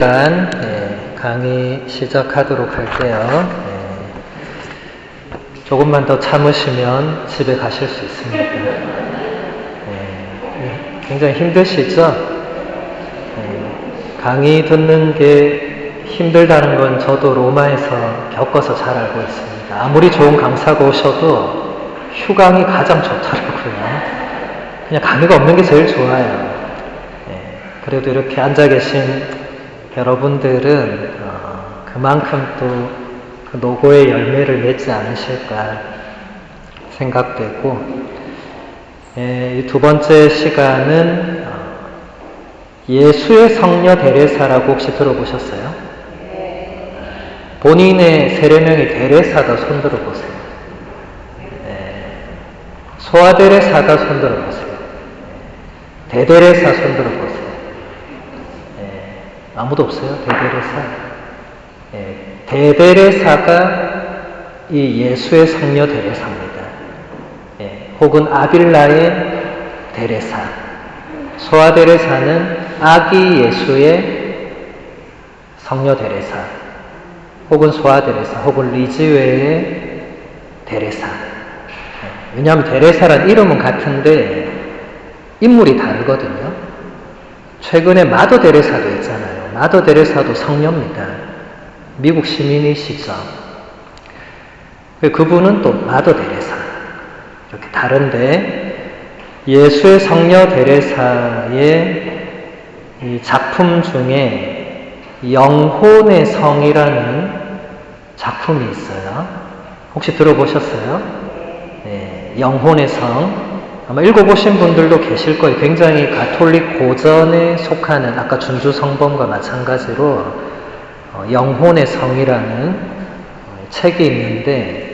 강의 시작하도록 할게요. 조금만 더 참으시면 집에 가실 수 있습니다. 굉장히 힘드시죠? 강의 듣는 게 힘들다는 건 저도 로마에서 겪어서 잘 알고 있습니다. 아무리 좋은 강사가 오셔도 휴강이 가장 좋더라고요. 그냥 강의가 없는 게 제일 좋아요. 그래도 이렇게 앉아 계신 여러분들은 그만큼 또 그 노고의 열매를 맺지 않으실까 생각되고, 이 두 번째 시간은 예수의 성녀 데레사라고 혹시 들어보셨어요? 본인의 세례명이 데레사다 손 들어보세요. 소아데레사다 손 들어보세요. 대데레사 손 들어보세요. 아무도 없어요? 대데레사? 대데레사가 이 예수의 성녀 데레사입니다. 혹은 아빌라의 데레사. 소아데레사는 아기 예수의 성녀 데레사, 혹은 소아데레사, 혹은 리즈웨의 데레사. 왜냐하면 데레사란 이름은 같은데 인물이 다르거든요. 최근에 마더 데레사도 있잖아요. 마더 데레사도 성녀입니다. 미국 시민이시죠. 그분은 또 마더 데레사. 이렇게 다른데, 예수의 성녀 데레사의 이 작품 중에 영혼의 성이라는 작품이 있어요. 혹시 들어보셨어요? 영혼의 성. 아마 읽어보신 분들도 계실 거예요. 굉장히 가톨릭 고전에 속하는, 아까 준주 성범과 마찬가지로 영혼의 성이라는 책이 있는데,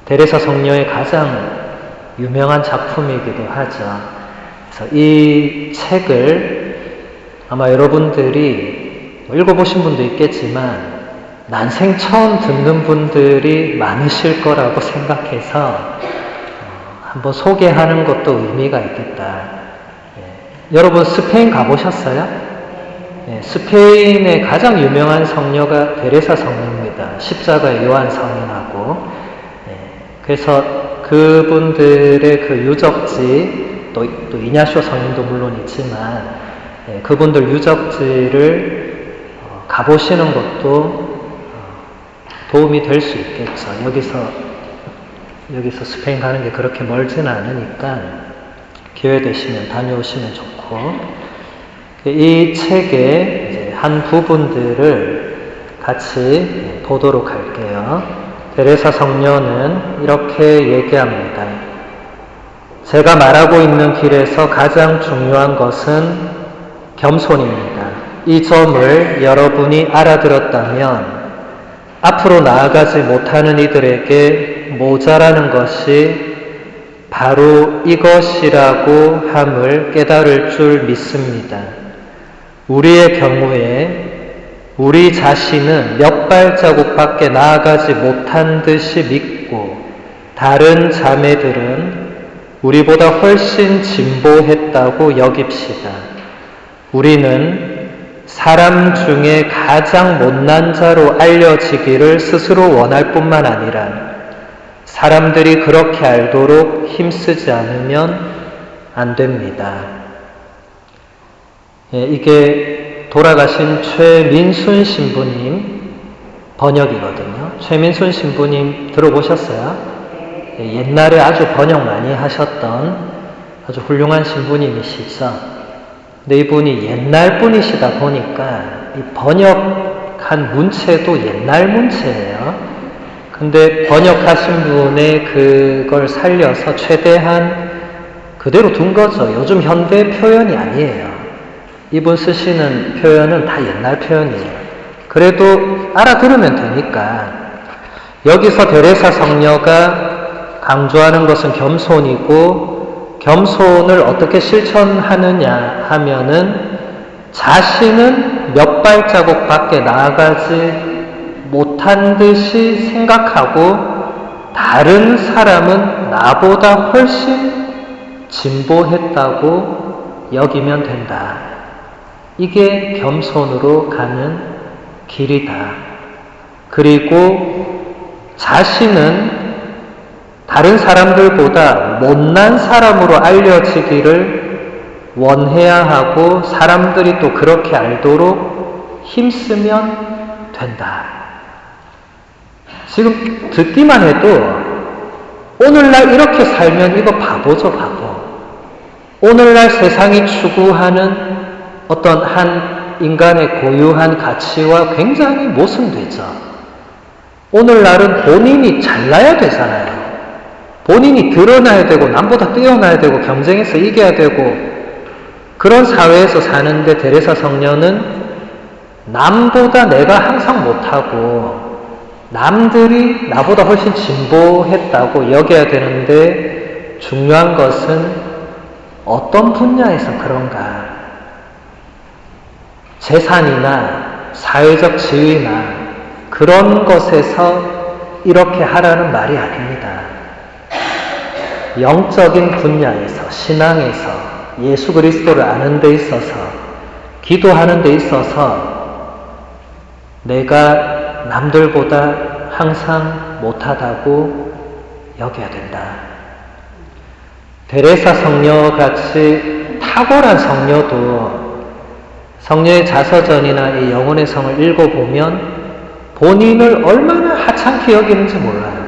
데레사 성녀의 가장 유명한 작품이기도 하죠. 그래서 이 책을 아마 여러분들이 읽어보신 분도 있겠지만 난생 처음 듣는 분들이 많으실 거라고 생각해서 한번 소개하는 것도 의미가 있겠다. 여러분 스페인 가보셨어요? 스페인의 가장 유명한 성녀가 데레사 성녀입니다. 십자가의 요한 성인하고. 그래서 그분들의 그 유적지, 또 이냐쇼 성인도 물론 있지만, 그분들 유적지를 가보시는 것도 도움이 될 수 있겠죠. 여기서 스페인 가는 게 그렇게 멀지는 않으니까 기회 되시면 다녀오시면 좋고, 이 책의 이제 한 부분들을 같이 보도록 할게요. 데레사 성녀는 이렇게 얘기합니다. 제가 말하고 있는 길에서 가장 중요한 것은 겸손입니다. 이 점을 여러분이 알아들었다면 앞으로 나아가지 못하는 이들에게 모자라는 것이 바로 이것이라고 함을 깨달을 줄 믿습니다. 우리의 경우에 우리 자신은 몇 발자국밖에 나아가지 못한 듯이 믿고, 다른 자매들은 우리보다 훨씬 진보했다고 여깁시다. 우리는 사람 중에 가장 못난 자로 알려지기를 스스로 원할 뿐만 아니라 사람들이 그렇게 알도록 힘쓰지 않으면 안 됩니다. 이게 돌아가신 최민순 신부님 번역이거든요. 최민순 신부님 들어보셨어요? 옛날에 아주 번역 많이 하셨던 아주 훌륭한 신부님이시죠. 근데 이분이 옛날 분이시다 보니까 이 번역한 문체도 옛날 문체예요. 근데 번역하신 분의 그걸 살려서 최대한 그대로 둔 거죠. 요즘 현대 표현이 아니에요. 이분 쓰시는 표현은 다 옛날 표현이에요. 그래도 알아들으면 되니까. 여기서 데레사 성녀가 강조하는 것은 겸손이고, 겸손을 어떻게 실천하느냐 하면은 자신은 몇 발자국밖에 나아가지 못한 듯이 생각하고 다른 사람은 나보다 훨씬 진보했다고 여기면 된다. 이게 겸손으로 가는 길이다. 그리고 자신은 다른 사람들보다 못난 사람으로 알려지기를 원해야 하고 사람들이 또 그렇게 알도록 힘쓰면 된다. 지금 듣기만 해도 오늘날 이렇게 살면 이거 바보죠, 바보. 오늘날 세상이 추구하는 어떤 한 인간의 고유한 가치와 굉장히 모순되죠. 오늘날은 본인이 잘나야 되잖아요. 본인이 드러나야 되고 남보다 뛰어나야 되고 경쟁해서 이겨야 되고 그런 사회에서 사는데 데레사 성녀는 남보다 내가 항상 못하고 남들이 나보다 훨씬 진보했다고 여겨야 되는데 중요한 것은 어떤 분야에서 그런가? 재산이나 사회적 지위나 그런 것에서 이렇게 하라는 말이 아닙니다. 영적인 분야에서, 신앙에서, 예수 그리스도를 아는 데 있어서, 기도하는 데 있어서 내가 남들보다 항상 못하다고 여겨야 된다. 데레사 성녀같이 탁월한 성녀도 성녀의 자서전이나 이 영혼의 성을 읽어보면 본인을 얼마나 하찮게 여기는지 몰라요.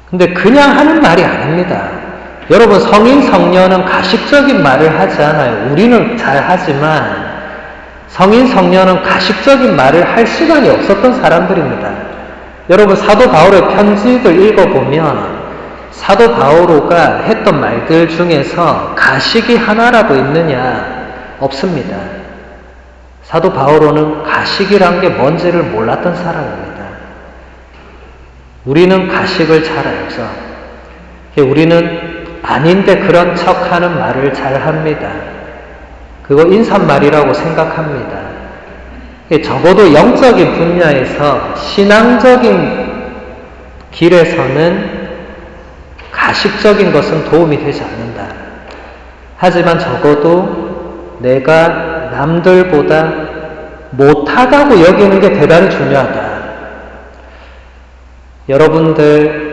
근데 그냥 하는 말이 아닙니다. 여러분, 성인 성녀는 가식적인 말을 하지 않아요. 우리는 잘 하지만 성인 성녀는 가식적인 말을 할 시간이 없었던 사람들입니다. 여러분, 사도 바울의 편지들 읽어보면 사도 바오로가 했던 말들 중에서 가식이 하나라도 있느냐? 없습니다. 사도 바오로는 가식이란 게 뭔지를 몰랐던 사람입니다. 우리는 가식을 잘 알죠. 우리는 아닌데 그런 척하는 말을 잘 합니다. 그거 인사말이라고 생각합니다. 적어도 영적인 분야에서 신앙적인 길에서는 가식적인 것은 도움이 되지 않는다. 하지만 적어도 내가 남들보다 못하다고 여기는 게 대단히 중요하다. 여러분들,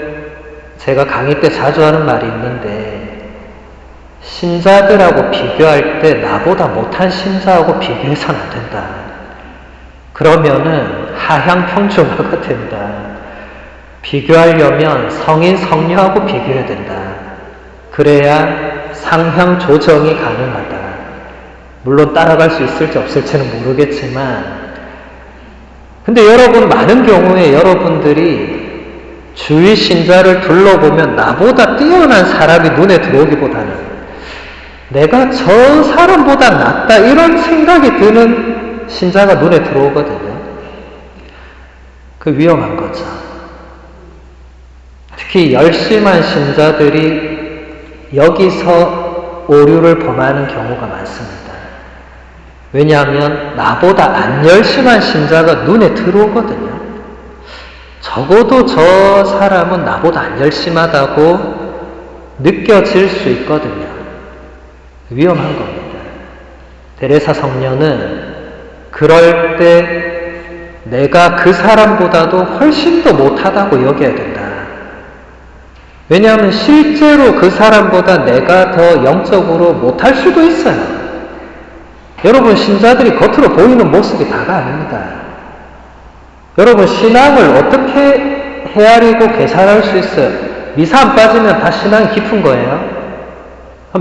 제가 강의 때 자주 하는 말이 있는데 신자들하고 비교할 때 나보다 못한 신자하고 비교해서는 안 된다. 그러면은 하향평준화가 된다. 비교하려면 성인 성녀하고 비교해야 된다. 그래야 상향 조정이 가능하다. 물론 따라갈 수 있을지 없을지는 모르겠지만, 근데 여러분, 많은 경우에 여러분들이 주위 신자를 둘러보면 나보다 뛰어난 사람이 눈에 들어오기보다는 내가 저 사람보다 낫다 이런 생각이 드는 신자가 눈에 들어오거든요. 그 위험한 거죠. 특히 열심한 신자들이 여기서 오류를 범하는 경우가 많습니다. 왜냐하면 나보다 안 열심한 신자가 눈에 들어오거든요. 적어도 저 사람은 나보다 안 열심하다고 느껴질 수 있거든요. 위험한 겁니다. 데레사 성녀는 그럴 때 내가 그 사람보다도 훨씬 더 못하다고 여겨야 된다. 왜냐하면 실제로 그 사람보다 내가 더 영적으로 못할 수도 있어요. 여러분, 신자들이 겉으로 보이는 모습이 다가 아닙니다. 여러분, 신앙을 어떻게 헤아리고 계산할 수 있어요? 미사 안 빠지면 다 신앙이 깊은 거예요?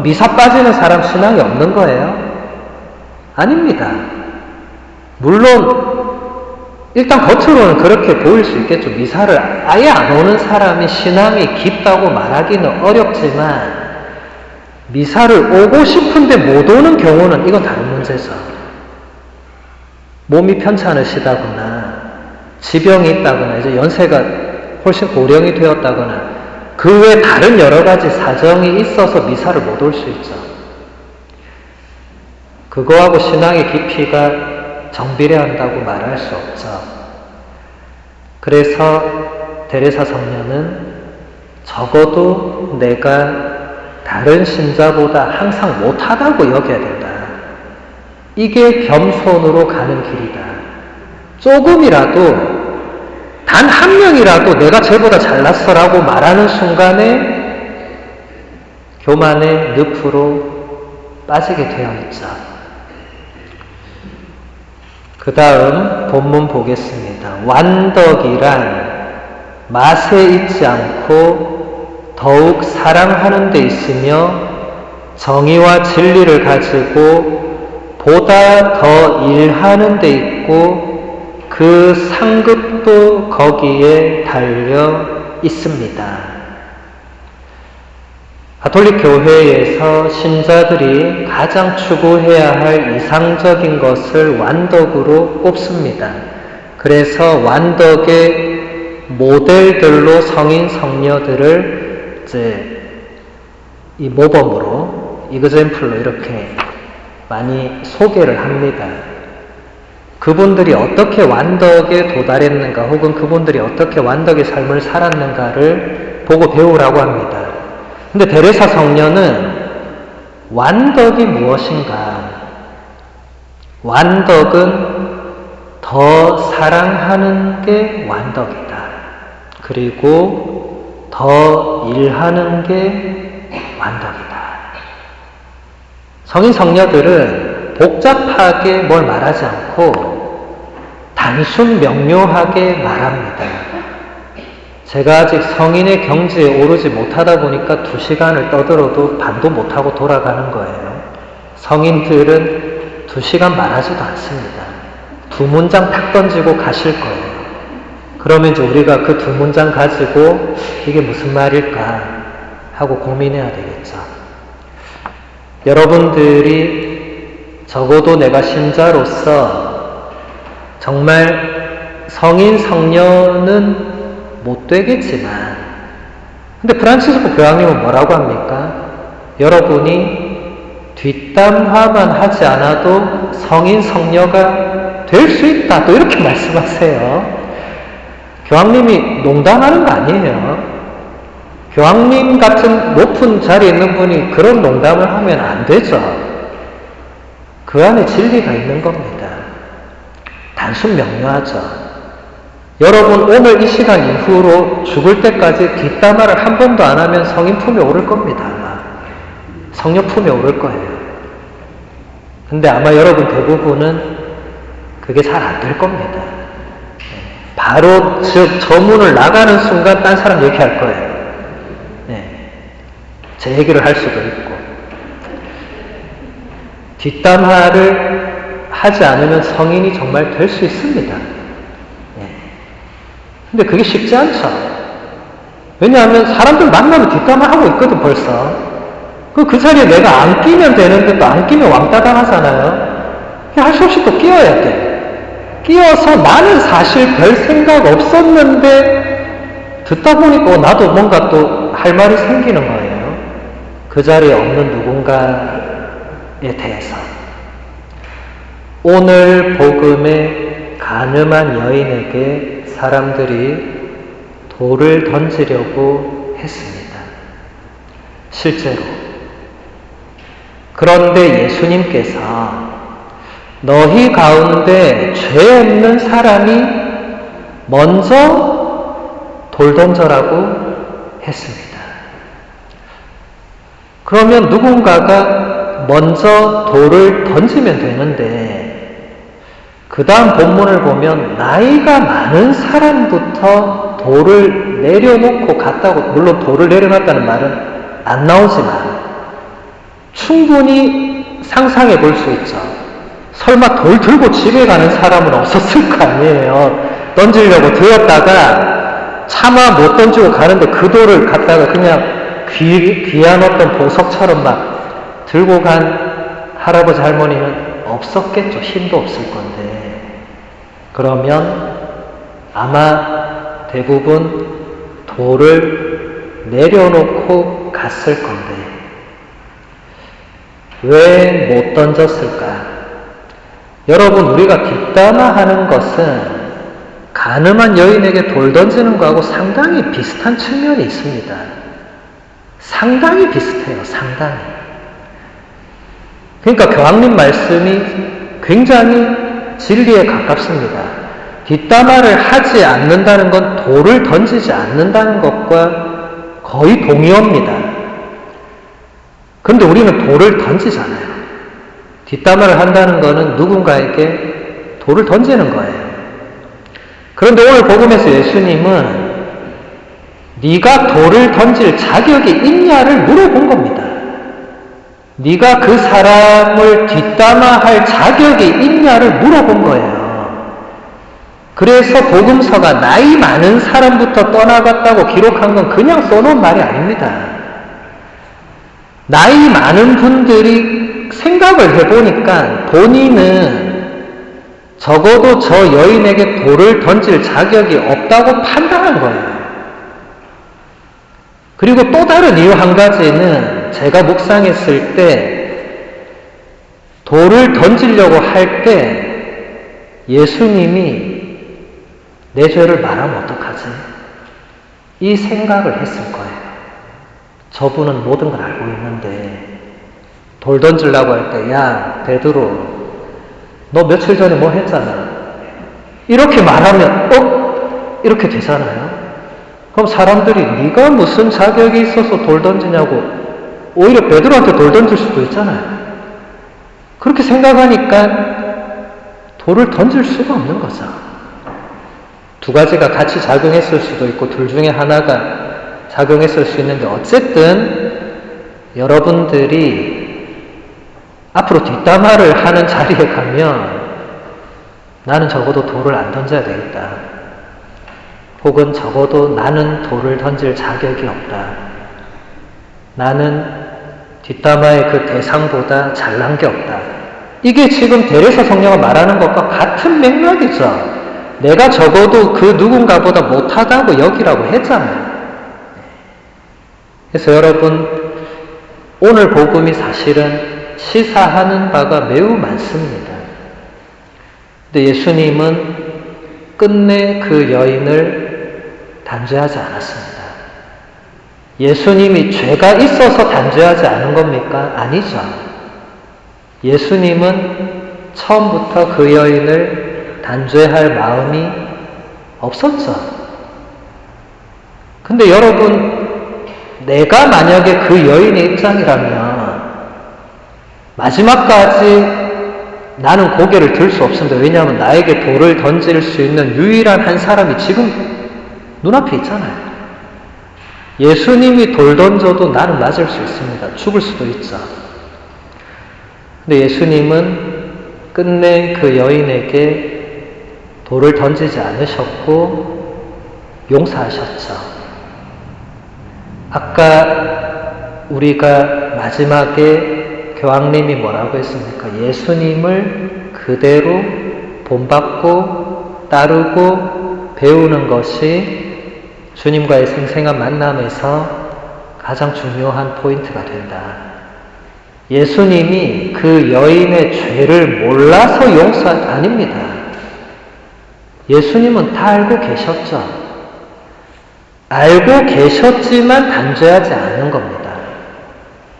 미사 빠지는 사람 신앙이 없는 거예요? 아닙니다. 물론 일단 겉으로는 그렇게 보일 수 있겠죠. 미사를 아예 안 오는 사람이 신앙이 깊다고 말하기는 어렵지만 미사를 오고 싶은데 못 오는 경우는 이건 다른 문제죠. 몸이 편찮으시다거나 지병이 있다거나 이제 연세가 훨씬 고령이 되었다거나 그 외 다른 여러 가지 사정이 있어서 미사를 못 올 수 있죠. 그거하고 신앙의 깊이가 정비례한다고 말할 수 없죠. 그래서 데레사 성녀는 적어도 내가 다른 신자보다 항상 못하다고 여겨야 된다. 이게 겸손으로 가는 길이다. 조금이라도 단 한 명이라도 내가 쟤보다 잘났어라고 말하는 순간에 교만의 늪으로 빠지게 되어 있죠. 그 다음 본문 보겠습니다. 완덕이란 맛에 있지 않고 더욱 사랑하는 데 있으며 정의와 진리를 가지고 보다 더 일하는 데 있고 그 상급도 거기에 달려 있습니다. 가톨릭 교회에서 신자들이 가장 추구해야 할 이상적인 것을 완덕으로 꼽습니다. 그래서 완덕의 모델들로 성인 성녀들을 이 모범으로 이그젬플로 이렇게 많이 소개를 합니다. 그분들이 어떻게 완덕에 도달했는가 혹은 그분들이 어떻게 완덕의 삶을 살았는가를 보고 배우라고 합니다. 근데 데레사 성녀는 완덕이 무엇인가? 완덕은 더 사랑하는 게 완덕이다. 그리고 더 일하는 게 완덕이다. 성인 성녀들은 복잡하게 뭘 말하지 않고 단순 명료하게 말합니다. 제가 아직 성인의 경지에 오르지 못하다 보니까 2시간을 떠들어도 반도 못하고 돌아가는 거예요. 성인들은 2시간 말하지도 않습니다. 2문장 탁 던지고 가실 거예요. 그러면 이제 우리가 그 2문장 가지고 이게 무슨 말일까 하고 고민해야 되겠죠. 여러분들이 적어도 내가 신자로서 정말 성인 성녀는 못 되겠지만, 근데 프란치스코 교황님은 뭐라고 합니까? 여러분이 뒷담화만 하지 않아도 성인 성녀가 될 수 있다, 또 이렇게 말씀하세요. 교황님이 농담하는 거 아니에요. 교황님 같은 높은 자리에 있는 분이 그런 농담을 하면 안 되죠. 그 안에 진리가 있는 겁니다. 단순 명료하죠. 여러분 오늘 이 시간 이후로 죽을 때까지 뒷담화를 한 번도 안 하면 성인 품에 오를 겁니다. 아마 성녀 품에 오를 거예요. 근데 아마 여러분 대부분은 그게 잘 안 될 겁니다. 바로 저 문을 나가는 순간 딴 사람 얘기할 거예요. 제 얘기를 할 수도 있고. 뒷담화를 하지 않으면 성인이 정말 될 수 있습니다. 근데 그게 쉽지 않죠. 왜냐하면 사람들 만나면 뒷담화하고 있거든 벌써. 그 자리에 내가 안 끼면 되는데 또 안 끼면 왕따 당하잖아요. 할 수 없이 또 끼어야 돼. 끼어서 나는 사실 별 생각 없었는데 듣다 보니까 나도 뭔가 또 할 말이 생기는 거예요. 그 자리에 없는 누군가에 대해서. 오늘 복음의 간음한 여인에게 사람들이 돌을 던지려고 했습니다. 실제로. 그런데 예수님께서 너희 가운데 죄 없는 사람이 먼저 돌 던져라고 했습니다. 그러면 누군가가 먼저 돌을 던지면 되는데 그 다음 본문을 보면 나이가 많은 사람부터 돌을 내려놓고 갔다고, 물론 돌을 내려놨다는 말은 안 나오지만 충분히 상상해 볼 수 있죠. 설마 돌 들고 집에 가는 사람은 없었을 거 아니에요. 던지려고 들었다가 차마 못 던지고 가는데 그 돌을 갖다가 그냥 귀한 어떤 보석처럼 막 들고 간 할아버지 할머니는 없었겠죠. 힘도 없을 건데. 그러면 아마 대부분 돌을 내려놓고 갔을 건데 왜 못 던졌을까? 여러분, 우리가 뒷담화하는 것은 간음한 여인에게 돌 던지는 거하고 상당히 비슷한 측면이 있습니다. 상당히 비슷해요. 상당히. 그러니까 교황님 말씀이 굉장히 진리에 가깝습니다. 뒷담화를 하지 않는다는 건 돌을 던지지 않는다는 것과 거의 동의어입니다. 그런데 우리는 돌을 던지잖아요. 뒷담화를 한다는 것은 누군가에게 돌을 던지는 거예요. 그런데 오늘 복음에서 예수님은 네가 돌을 던질 자격이 있냐를 물어본 겁니다. 네가 그 사람을 뒷담화할 자격이 있냐를 물어본 거예요. 그래서 복음서가 나이 많은 사람부터 떠나갔다고 기록한 건 그냥 써놓은 말이 아닙니다. 나이 많은 분들이 생각을 해보니까 본인은 적어도 저 여인에게 돌을 던질 자격이 없다고 판단한 거예요. 그리고 또 다른 이유 한 가지는 제가 묵상했을 때 돌을 던지려고 할 때 예수님이 내 죄를 말하면 어떡하지? 이 생각을 했을 거예요. 저분은 모든 걸 알고 있는데 돌 던지려고 할 때 야 베드로 너 며칠 전에 뭐 했잖아. 이렇게 말하면 이렇게 되잖아요. 그럼 사람들이 네가 무슨 자격이 있어서 돌 던지냐고 오히려 베드로한테 돌 던질 수도 있잖아요. 그렇게 생각하니까 돌을 던질 수가 없는 거죠. 두 가지가 같이 작용했을 수도 있고 둘 중에 하나가 작용했을 수 있는데 어쨌든 여러분들이 앞으로 뒷담화를 하는 자리에 가면 나는 적어도 돌을 안 던져야 되겠다. 혹은 적어도 나는 돌을 던질 자격이 없다. 나는 뒷담화의 그 대상보다 잘난 게 없다. 이게 지금 데레사 성녀가 말하는 것과 같은 맥락이죠. 내가 적어도 그 누군가보다 못하다고 여기라고 했잖아요. 그래서 여러분 오늘 복음이 사실은 시사하는 바가 매우 많습니다. 근데 예수님은 끝내 그 여인을 단죄하지 않았습니다. 예수님이 죄가 있어서 단죄하지 않은 겁니까? 아니죠. 예수님은 처음부터 그 여인을 단죄할 마음이 없었죠. 근데 여러분, 내가 만약에 그 여인의 입장이라면 마지막까지 나는 고개를 들 수 없습니다. 왜냐하면 나에게 돌을 던질 수 있는 유일한 한 사람이 지금 눈앞에 있잖아요. 예수님이 돌 던져도 나는 맞을 수 있습니다. 죽을 수도 있죠. 근데 예수님은 끝내 그 여인에게 돌을 던지지 않으셨고 용서하셨죠. 아까 우리가 마지막에 교황님이 뭐라고 했습니까? 예수님을 그대로 본받고 따르고 배우는 것이 주님과의 생생한 만남에서 가장 중요한 포인트가 된다. 예수님이 그 여인의 죄를 몰라서 용서한 아닙니다. 예수님은 다 알고 계셨죠. 알고 계셨지만 단죄하지 않는 겁니다.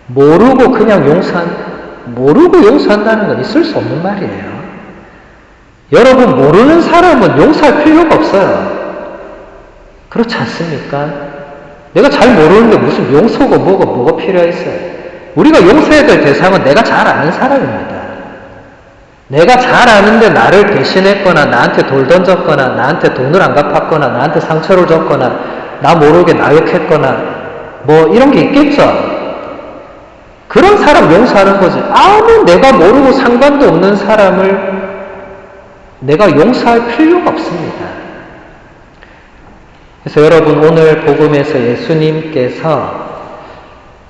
모르고 그냥 모르고 용서한다는 건 있을 수 없는 말이에요. 여러분, 모르는 사람은 용서할 필요가 없어요. 그렇지 않습니까? 내가 잘 모르는데 무슨 용서고 뭐가 필요했어요. 우리가 용서해야 될 대상은 내가 잘 아는 사람입니다. 내가 잘 아는데 나를 대신했거나 나한테 돌 던졌거나 나한테 돈을 안 갚았거나 나한테 상처를 줬거나 나 모르게 나욕했거나 뭐 이런 게 있겠죠. 그런 사람 용서하는 거지. 아무 내가 모르고 상관도 없는 사람을 내가 용서할 필요가 없습니다. 그래서 여러분 오늘 복음에서 예수님께서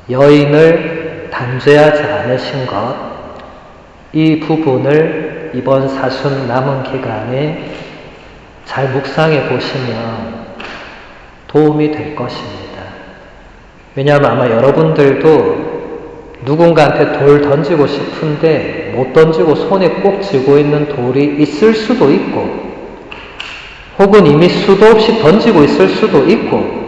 여인을 단죄하지 않으신 것, 이 부분을 이번 사순 남은 기간에 잘 묵상해 보시면 도움이 될 것입니다. 왜냐하면 아마 여러분들도 누군가한테 돌 던지고 싶은데 못 던지고 손에 꼭 쥐고 있는 돌이 있을 수도 있고 혹은 이미 수도 없이 던지고 있을 수도 있고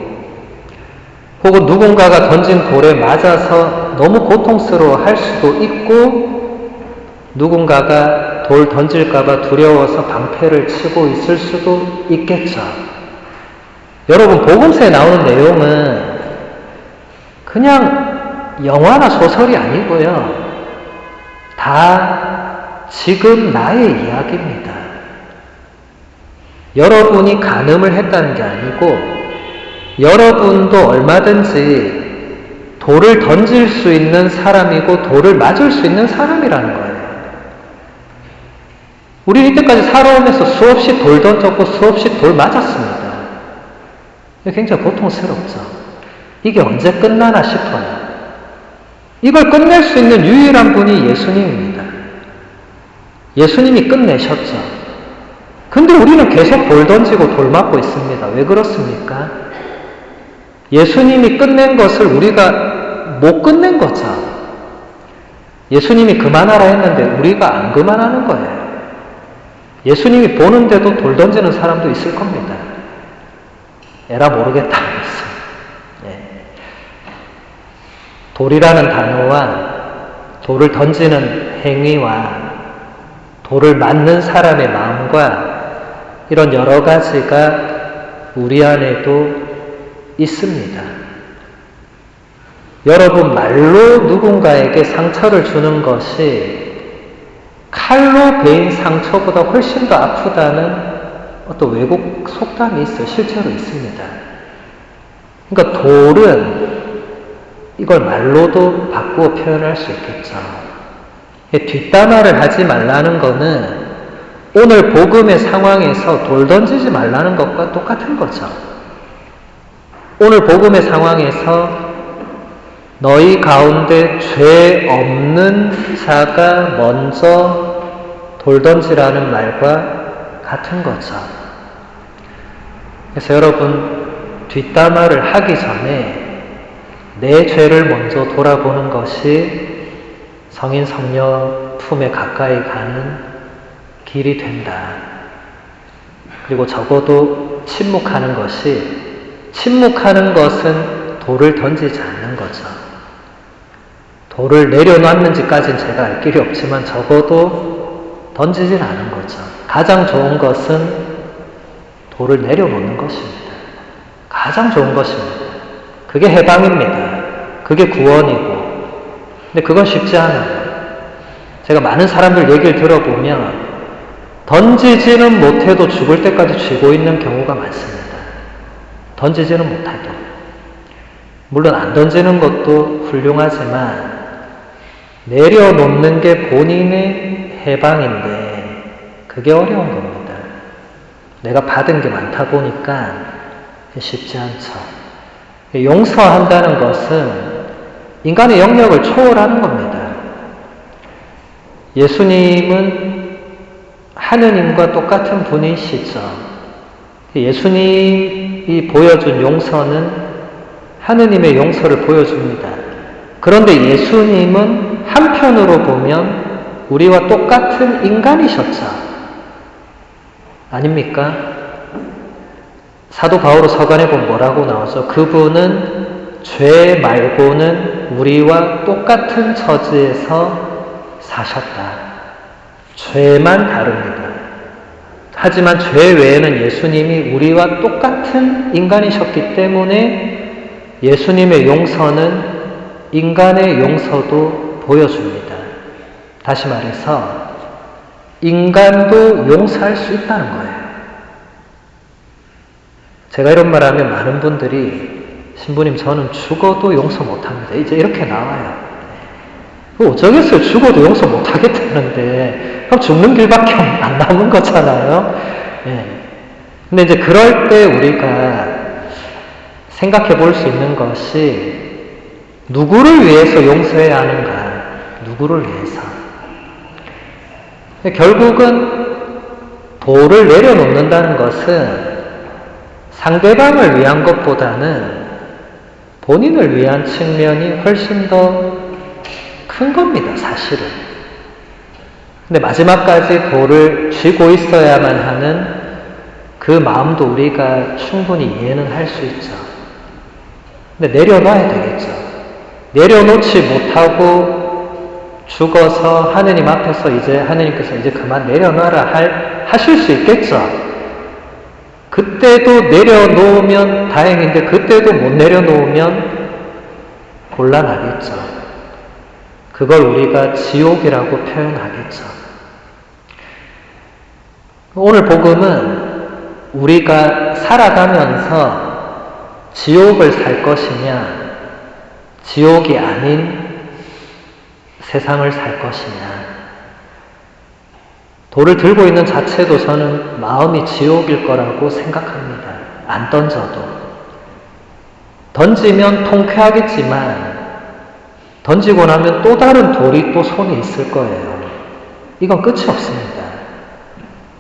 혹은 누군가가 던진 돌에 맞아서 너무 고통스러워 할 수도 있고 누군가가 돌 던질까봐 두려워서 방패를 치고 있을 수도 있겠죠. 여러분, 복음서에 나오는 내용은 그냥 영화나 소설이 아니고요. 다 지금 나의 이야기입니다. 여러분이 간음을 했다는 게 아니고 여러분도 얼마든지 돌을 던질 수 있는 사람이고 돌을 맞을 수 있는 사람이라는 거예요. 우리 이때까지 살아오면서 수없이 돌 던졌고 수없이 돌 맞았습니다. 굉장히 고통스럽죠. 이게 언제 끝나나 싶어요. 이걸 끝낼 수 있는 유일한 분이 예수님입니다. 예수님이 끝내셨죠. 근데 우리는 계속 돌 던지고 돌 맞고 있습니다. 왜 그렇습니까? 예수님이 끝낸 것을 우리가 못 끝낸 거죠. 예수님이 그만하라 했는데 우리가 안 그만하는 거예요. 예수님이 보는데도 돌 던지는 사람도 있을 겁니다. 에라 모르겠다 하면서. 돌이라는 단어와 돌을 던지는 행위와 돌을 맞는 사람의 마음과 이런 여러 가지가 우리 안에도 있습니다. 여러분, 말로 누군가에게 상처를 주는 것이 칼로 베인 상처보다 훨씬 더 아프다는 어떤 외국 속담이 있어요. 실제로 있습니다. 그러니까 돌은 이걸 말로도 바꾸어 표현할 수 있겠죠. 뒷담화를 하지 말라는 거는 오늘 복음의 상황에서 돌 던지지 말라는 것과 똑같은 거죠. 오늘 복음의 상황에서 너희 가운데 죄 없는 자가 먼저 돌 던지라는 말과 같은 거죠. 그래서 여러분, 뒷담화를 하기 전에 내 죄를 먼저 돌아보는 것이 성인 성녀 품에 가까이 가는 길이 된다. 그리고 적어도 침묵하는 것은 돌을 던지지 않는 거죠. 돌을 내려놨는지까지는 제가 알 길이 없지만 적어도 던지진 않은 거죠. 가장 좋은 것은 돌을 내려놓는 것입니다. 가장 좋은 것입니다. 그게 해방입니다. 그게 구원이고. 근데 그건 쉽지 않아요. 제가 많은 사람들 얘기를 들어보면 던지지는 못해도 죽을 때까지 쥐고 있는 경우가 많습니다. 던지지는 못해도. 물론 안 던지는 것도 훌륭하지만 내려놓는 게 본인의 해방인데 그게 어려운 겁니다. 내가 받은 게 많다 보니까 쉽지 않죠. 용서한다는 것은 인간의 영역을 초월하는 겁니다. 예수님은 하느님과 똑같은 분이시죠. 예수님이 보여준 용서는 하느님의 용서를 보여줍니다. 그런데 예수님은 한편으로 보면 우리와 똑같은 인간이셨죠. 아닙니까? 사도 바울의 서간에 보면 뭐라고 나오죠? 그분은 죄 말고는 우리와 똑같은 처지에서 사셨다. 죄만 다릅니다. 하지만 죄 외에는 예수님이 우리와 똑같은 인간이셨기 때문에 예수님의 용서는 인간의 용서도 보여줍니다. 다시 말해서 인간도 용서할 수 있다는 거예요. 제가 이런 말 하면 많은 분들이 신부님 저는 죽어도 용서 못합니다. 이제 이렇게 나와요. 어쩌겠어요. 죽어도 용서 못하겠다는데 그럼 죽는 길밖에 안 남은 거잖아요. 근데 이제 그럴 때 우리가 생각해 볼 수 있는 것이 누구를 위해서 용서해야 하는가? 누구를 위해서? 결국은 돌을 내려놓는다는 것은 상대방을 위한 것보다는 본인을 위한 측면이 훨씬 더 큰 겁니다, 사실은. 근데 마지막까지 돌을 쥐고 있어야만 하는 그 마음도 우리가 충분히 이해는 할 수 있죠. 근데 내려놔야 되겠죠. 내려놓지 못하고 죽어서 하느님 앞에서 이제 하느님께서 이제 그만 내려놔라 하실 수 있겠죠. 그때도 내려놓으면 다행인데 그때도 못 내려놓으면 곤란하겠죠. 그걸 우리가 지옥이라고 표현하겠죠. 오늘 복음은 우리가 살아가면서 지옥을 살 것이냐, 지옥이 아닌 세상을 살 것이냐. 돌을 들고 있는 자체도 저는 마음이 지옥일 거라고 생각합니다. 안 던져도. 던지면 통쾌하겠지만 던지고 나면 또 다른 돌이 또 손에 있을 거예요. 이건 끝이 없습니다.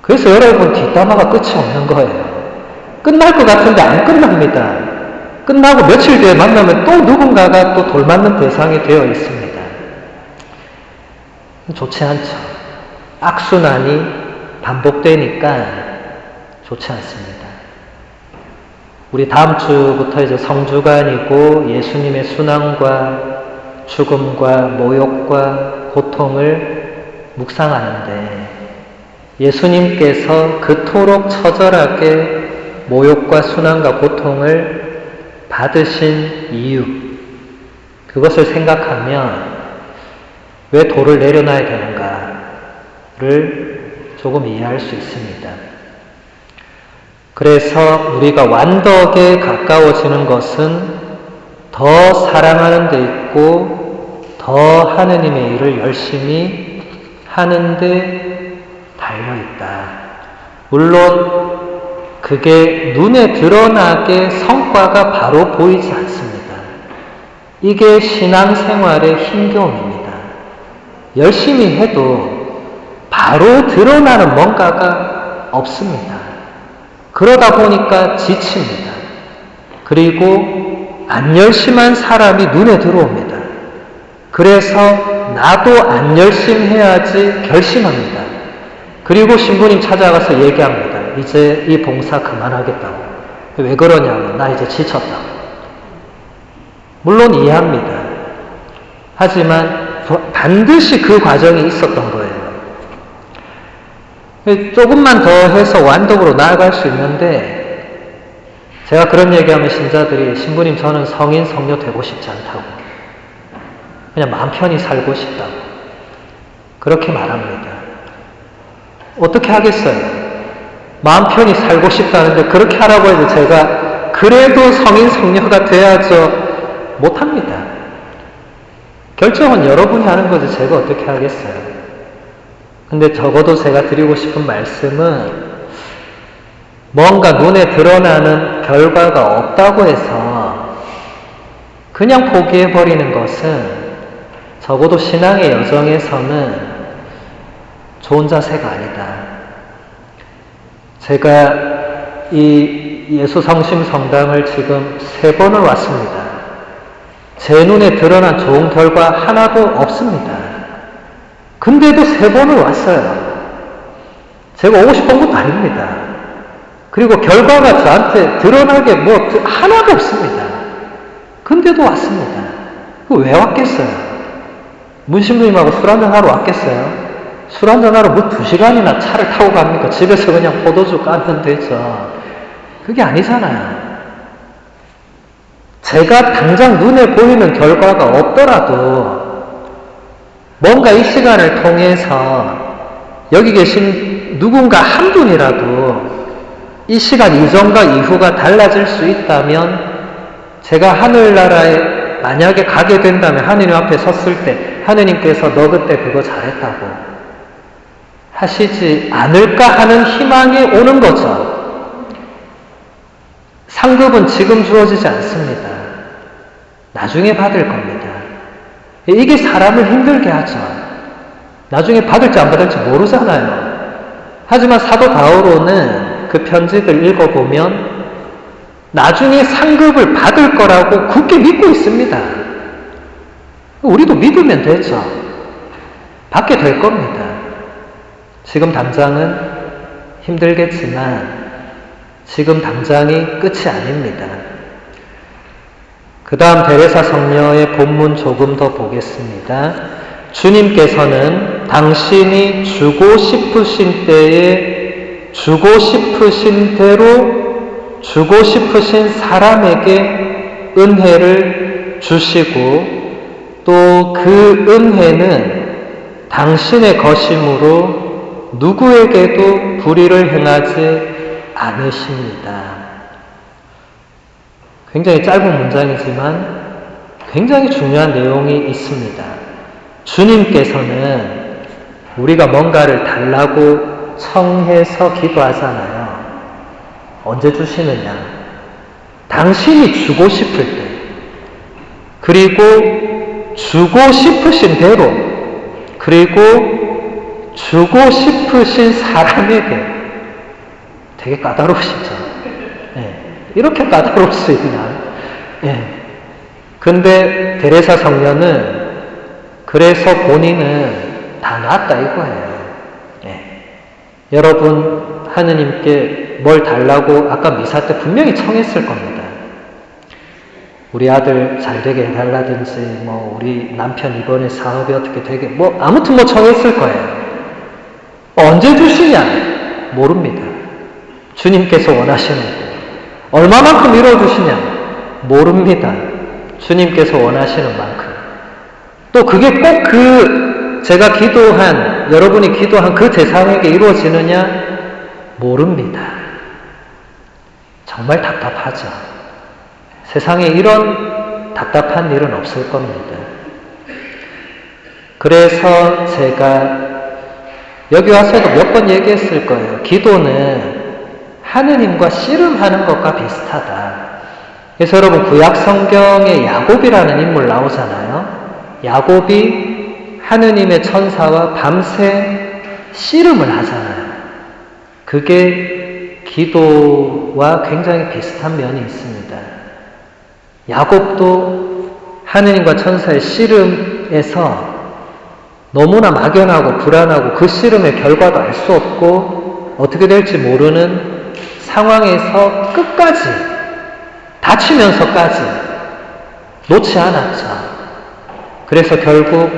그래서 여러분 뒷담화가 끝이 없는 거예요. 끝날 것 같은데 안 끝납니다. 끝나고 며칠 뒤에 만나면 또 누군가가 또 돌 맞는 대상이 되어 있습니다. 좋지 않죠. 악순환이 반복되니까 좋지 않습니다. 우리 다음 주부터 이제 성주간이고 예수님의 순환과 죽음과 모욕과 고통을 묵상하는데 예수님께서 그토록 처절하게 모욕과 순환과 고통을 받으신 이유, 그것을 생각하면 왜 돌을 내려놔야 되는가를 조금 이해할 수 있습니다. 그래서 우리가 완덕에 가까워지는 것은 더 사랑하는 데 있고 더 하느님의 일을 열심히 하는 데 달려있다. 물론 그게 눈에 드러나게 성과가 바로 보이지 않습니다. 이게 신앙생활의 힘겨움입니다. 열심히 해도 바로 드러나는 뭔가가 없습니다. 그러다 보니까 지칩니다. 그리고 안 열심한 사람이 눈에 들어옵니다. 그래서 나도 안 열심히 해야지 결심합니다. 그리고 신부님 찾아가서 얘기합니다. 이제 이 봉사 그만하겠다고. 왜 그러냐면 나 이제 지쳤다고. 물론 이해합니다. 하지만 반드시 그 과정이 있었던 거예요. 조금만 더 해서 완덕으로 나아갈 수 있는데 제가 그런 얘기하면 신자들이 신부님 저는 성인 성녀 되고 싶지 않다고 그냥 마음 편히 살고 싶다고 그렇게 말합니다. 어떻게 하겠어요? 마음 편히 살고 싶다는데 그렇게 하라고 해도 제가 그래도 성인 성녀가 돼야죠 못합니다. 결정은 여러분이 하는 거지 제가 어떻게 하겠어요. 근데 적어도 제가 드리고 싶은 말씀은 뭔가 눈에 드러나는 결과가 없다고 해서 그냥 포기해버리는 것은 적어도 신앙의 여정에서는 좋은 자세가 아니다. 제가 이 예수성심 성당을 지금 3번을 왔습니다. 제 눈에 드러난 좋은 결과 하나도 없습니다. 근데도 3번을 왔어요. 제가 오고 싶은 것도 아닙니다. 그리고 결과가 저한테 드러나게 뭐 하나도 없습니다. 근데도 왔습니다. 왜 왔겠어요? 문신부님하고 술 한잔하러 왔겠어요? 술 한잔하러 뭐 2시간이나 차를 타고 갑니까? 집에서 그냥 포도주 까면 되죠. 그게 아니잖아요. 제가 당장 눈에 보이는 결과가 없더라도 뭔가 이 시간을 통해서 여기 계신 누군가 한 분이라도 이 시간 이전과 이후가 달라질 수 있다면 제가 하늘나라에 만약에 가게 된다면 하느님 앞에 섰을 때 하느님께서 너 그때 그거 잘했다고 하시지 않을까 하는 희망이 오는 거죠. 상급은 지금 주어지지 않습니다. 나중에 받을 겁니다. 이게 사람을 힘들게 하죠. 나중에 받을지 안 받을지 모르잖아요. 하지만 사도 바오로는 그 편지들 읽어보면 나중에 상급을 받을 거라고 굳게 믿고 있습니다. 우리도 믿으면 되죠. 받게 될 겁니다. 지금 당장은 힘들겠지만 지금 당장이 끝이 아닙니다. 그 다음 데레사 성녀의 본문 조금 더 보겠습니다. 주님께서는 당신이 주고 싶으신 때에 주고 싶으신 대로 주고 싶으신 사람에게 은혜를 주시고 또 그 은혜는 당신의 것이므로 누구에게도 불의를 행하지 않으십니다. 굉장히 짧은 문장이지만 굉장히 중요한 내용이 있습니다. 주님께서는 우리가 뭔가를 달라고 청해서 기도하잖아요. 언제 주시느냐? 당신이 주고 싶을 때, 그리고 주고 싶으신 대로, 그리고 주고 싶으신 사람에게. 되게 까다로우시죠? 네. 이렇게 까다로울 수 있나? 네. 근데 데레사 성녀는 그래서 본인은 다 놨다 이거예요. 네. 여러분 하느님께 뭘 달라고 아까 미사 때 분명히 청했을 겁니다. 우리 아들 잘 되게 해달라든지 우리 남편 이번에 사업이 어떻게 되게 아무튼 청했을 거예요. 언제 주시냐? 모릅니다. 주님께서 원하시는 거. 얼마만큼 이루어주시냐? 모릅니다. 주님께서 원하시는 만큼. 또 그게 꼭 제가 기도한, 여러분이 기도한 그 대상에게 이루어지느냐? 모릅니다. 정말 답답하죠. 세상에 이런 답답한 일은 없을 겁니다. 그래서 제가 여기 와서도 몇 번 얘기했을 거예요. 기도는 하느님과 씨름하는 것과 비슷하다. 그래서 여러분 구약 성경에 야곱이라는 인물 나오잖아요. 야곱이 하느님의 천사와 밤새 씨름을 하잖아요. 그게 기도와 굉장히 비슷한 면이 있습니다. 야곱도 하느님과 천사의 씨름에서 너무나 막연하고 불안하고 그 씨름의 결과도 알 수 없고 어떻게 될지 모르는 상황에서 끝까지 다치면서까지 놓지 않았죠. 그래서 결국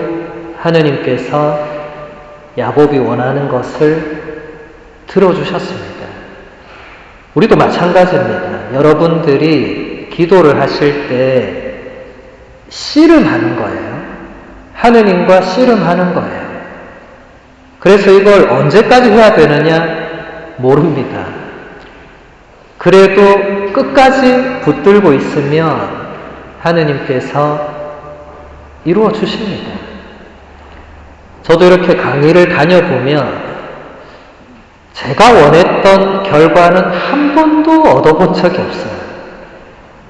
하느님께서 야곱이 원하는 것을 들어주셨습니다. 우리도 마찬가지입니다. 여러분들이 기도를 하실 때 씨름하는 거예요. 하느님과 씨름하는 거예요. 그래서 이걸 언제까지 해야 되느냐? 모릅니다. 그래도 끝까지 붙들고 있으면 하느님께서 이루어 주십니다. 저도 이렇게 강의를 다녀보면 제가 원했던 결과는 한 번도 얻어본 적이 없어요.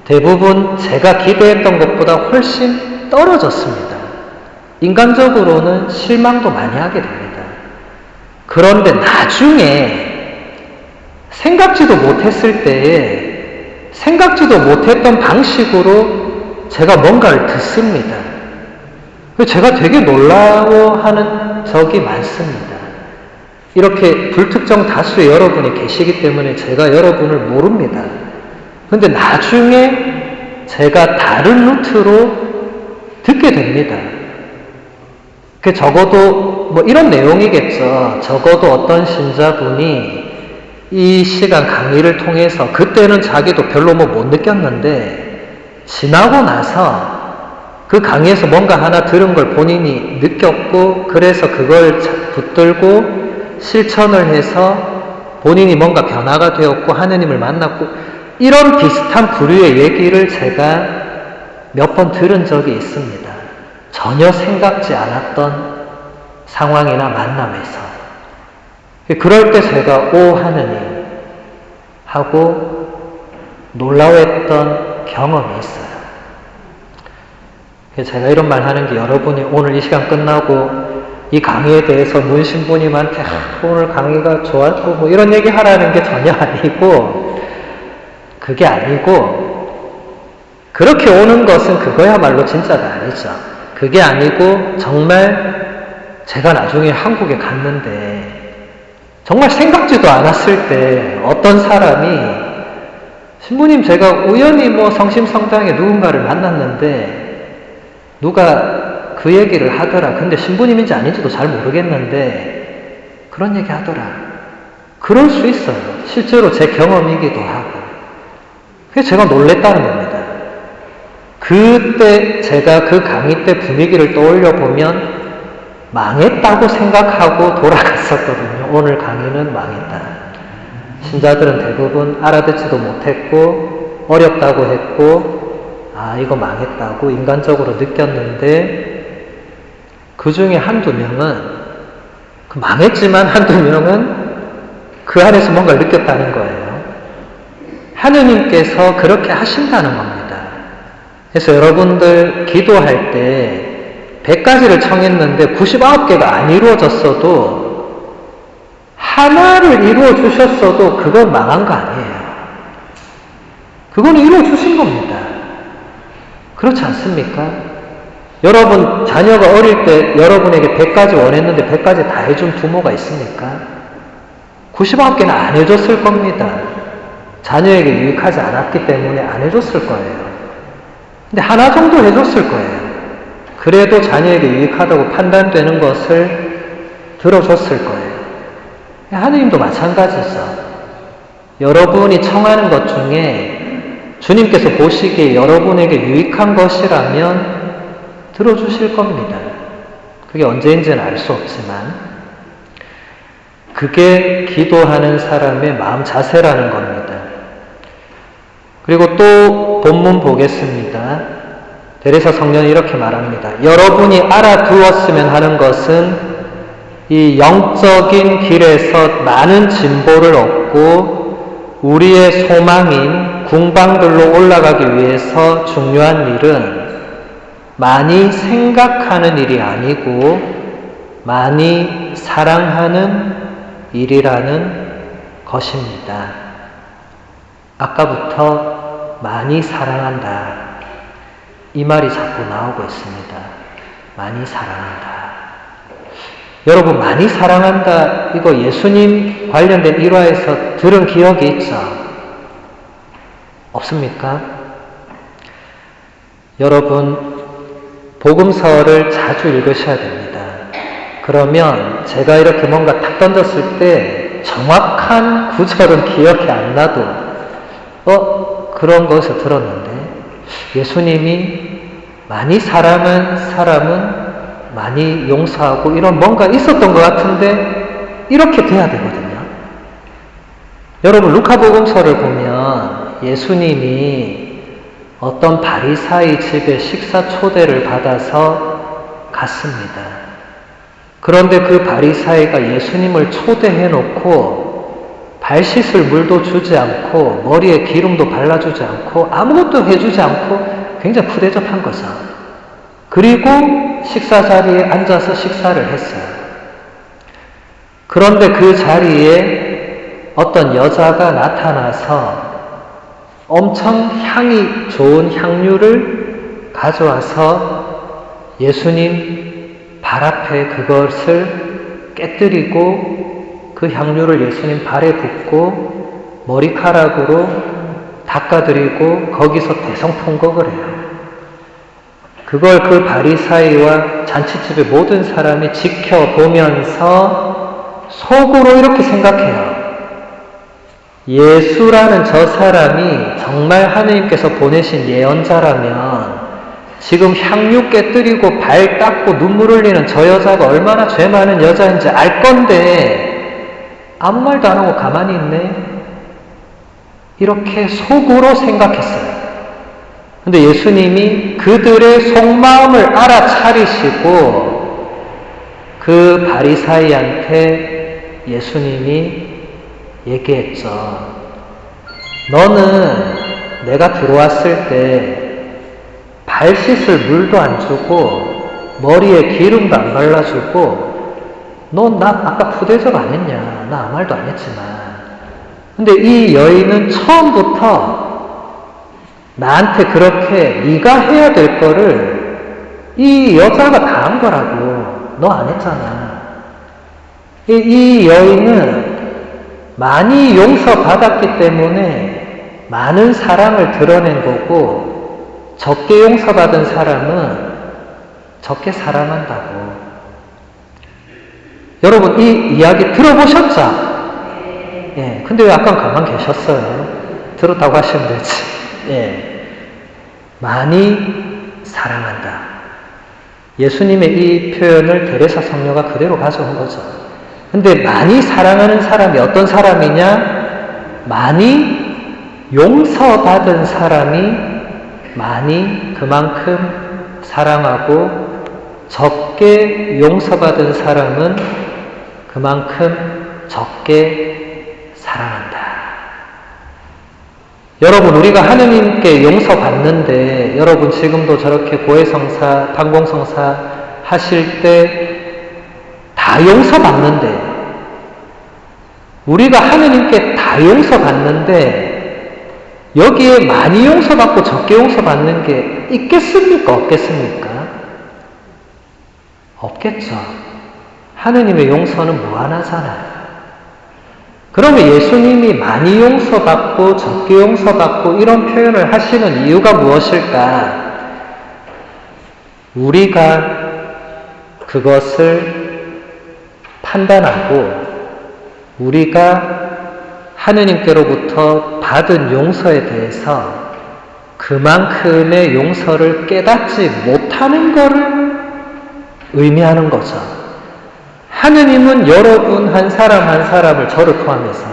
대부분 제가 기대했던 것보다 훨씬 떨어졌습니다. 인간적으로는 실망도 많이 하게 됩니다. 그런데 나중에 생각지도 못했을 때에 생각지도 못했던 방식으로 제가 뭔가를 듣습니다. 제가 되게 놀라워하는 적이 많습니다. 이렇게 불특정 다수의 여러분이 계시기 때문에 제가 여러분을 모릅니다. 근데 나중에 제가 다른 루트로 듣게 됩니다. 적어도 이런 내용이겠죠. 적어도 어떤 신자분이 이 시간 강의를 통해서 그때는 자기도 별로 못 느꼈는데 지나고 나서 그 강의에서 뭔가 하나 들은 걸 본인이 느꼈고 그래서 그걸 붙들고 실천을 해서 본인이 뭔가 변화가 되었고 하느님을 만났고 이런 비슷한 부류의 얘기를 제가 몇 번 들은 적이 있습니다. 전혀 생각지 않았던 상황이나 만남에서. 그럴 때 제가 오 하느님 하고 놀라웠던 경험이 있어요. 제가 이런 말 하는 게 여러분이 오늘 이 시간 끝나고 이 강의에 대해서 문신부님한테 오늘 강의가 좋았고 이런 얘기 하라는 게 전혀 아니고 그게 아니고 그렇게 오는 것은 그거야말로 진짜가 아니죠. 그게 아니고 정말 제가 나중에 한국에 갔는데 정말 생각지도 않았을 때 어떤 사람이 신부님 제가 우연히 성심성당에 누군가를 만났는데 누가 그 얘기를 하더라. 근데 신부님인지 아닌지도 잘 모르겠는데 그런 얘기 하더라. 그럴 수 있어요. 실제로 제 경험이기도 하고. 그래서 제가 놀랬다는 겁니다. 그때 제가 그 강의 때 분위기를 떠올려 보면 망했다고 생각하고 돌아갔었거든요. 오늘 강의는 망했다. 신자들은 대부분 알아듣지도 못했고 어렵다고 했고 아 이거 망했다고 인간적으로 느꼈는데 그 중에 한두 명은 망했지만 한두 명은 그 안에서 뭔가를 느꼈다는 거예요. 하느님께서 그렇게 하신다는 겁니다. 그래서 여러분들 기도할 때 100가지를 청했는데 99개가 안 이루어졌어도 하나를 이루어 주셨어도 그건 망한 거 아니에요. 그건 이루어 주신 겁니다. 그렇지 않습니까? 여러분 자녀가 어릴 때 여러분에게 100가지 원했는데 100가지 다 해준 부모가 있습니까? 99개는 안 해줬을 겁니다. 자녀에게 유익하지 않았기 때문에 안 해줬을 거예요. 근데 하나 정도 해줬을 거예요. 그래도 자녀에게 유익하다고 판단되는 것을 들어줬을 거예요. 하느님도 마찬가지죠. 여러분이 청하는 것 중에 주님께서 보시기에 여러분에게 유익한 것이라면 들어주실 겁니다. 그게 언제인지는 알 수 없지만 그게 기도하는 사람의 마음 자세라는 겁니다. 그리고 또 본문 보겠습니다. 데레사 성령이 이렇게 말합니다. 여러분이 알아두었으면 하는 것은 이 영적인 길에서 많은 진보를 얻고 우리의 소망인 궁방들로 올라가기 위해서 중요한 일은 많이 생각하는 일이 아니고 많이 사랑하는 일이라는 것입니다. 아까부터 많이 사랑한다. 이 말이 자꾸 나오고 있습니다. 많이 사랑한다. 여러분 많이 사랑한다 이거 예수님 관련된 일화에서 들은 기억이 있죠? 없습니까? 여러분 복음서를 자주 읽으셔야 됩니다. 그러면 제가 이렇게 뭔가 탁 던졌을 때 정확한 구절은 기억이 안 나도 그런 것을 들었는데 예수님이 많이 사랑한 사람은 많이 용서하고 이런 뭔가 있었던 것 같은데 이렇게 돼야 되거든요. 여러분 루카복음서를 보면 예수님이 어떤 바리사이 집에 식사 초대를 받아서 갔습니다. 그런데 그 바리사이가 예수님을 초대해 놓고 발 씻을 물도 주지 않고 머리에 기름도 발라주지 않고 아무것도 해주지 않고 굉장히 푸대접한 거죠. 그리고 식사 자리에 앉아서 식사를 했어요. 그런데 그 자리에 어떤 여자가 나타나서 엄청 향이 좋은 향유를 가져와서 예수님 발 앞에 그것을 깨뜨리고 그 향유를 예수님 발에 붓고 머리카락으로 닦아드리고 거기서 대성통곡을 해요. 그걸 그 바리사이와 잔치집의 모든 사람이 지켜보면서 속으로 이렇게 생각해요. 예수라는 저 사람이 정말 하느님께서 보내신 예언자라면 지금 향유 깨뜨리고 발 닦고 눈물 흘리는 저 여자가 얼마나 죄 많은 여자인지 알 건데 아무 말도 안 하고 가만히 있네. 이렇게 속으로 생각했어요. 근데 예수님이 그들의 속마음을 알아차리시고 그 바리사이한테 예수님이 얘기했죠. 너는 내가 들어왔을 때 발 씻을 물도 안 주고 머리에 기름도 안 발라주고 너 나 아까 푸대접 안 했냐? 나 아무 말도 안 했지만. 근데 이 여인은 처음부터 나한테 그렇게 네가 해야 될 거를 이 여자가 다 한 거라고. 너 안 했잖아. 이 여인은 많이 용서받았기 때문에 많은 사랑을 드러낸 거고 적게 용서받은 사람은 적게 사랑한다고. 여러분 이 이야기 들어보셨죠? 예, 근데 왜 약간 가만 계셨어요? 들었다고 하시면 되지. 예, 많이 사랑한다. 예수님의 이 표현을 데레사 성녀가 그대로 가져온 거죠. 근데 많이 사랑하는 사람이 어떤 사람이냐? 많이 용서받은 사람이 많이 그만큼 사랑하고, 적게 용서받은 사람은 그만큼 적게 사랑한다. 여러분, 우리가 하느님께 용서받는데, 여러분 지금도 저렇게 고해성사, 판공성사 하실 때 다 용서받는데, 우리가 하느님께 다 용서받는데 여기에 많이 용서받고 적게 용서받는 게 있겠습니까? 없겠습니까? 없겠죠. 하느님의 용서는 무한하잖아요. 그러면 예수님이 많이 용서받고 적게 용서받고 이런 표현을 하시는 이유가 무엇일까? 우리가 그것을 판단하고 우리가 하느님께로부터 받은 용서에 대해서 그만큼의 용서를 깨닫지 못하는 것을 의미하는 거죠. 하느님은 여러분 한 사람 한 사람을 저를 포함해서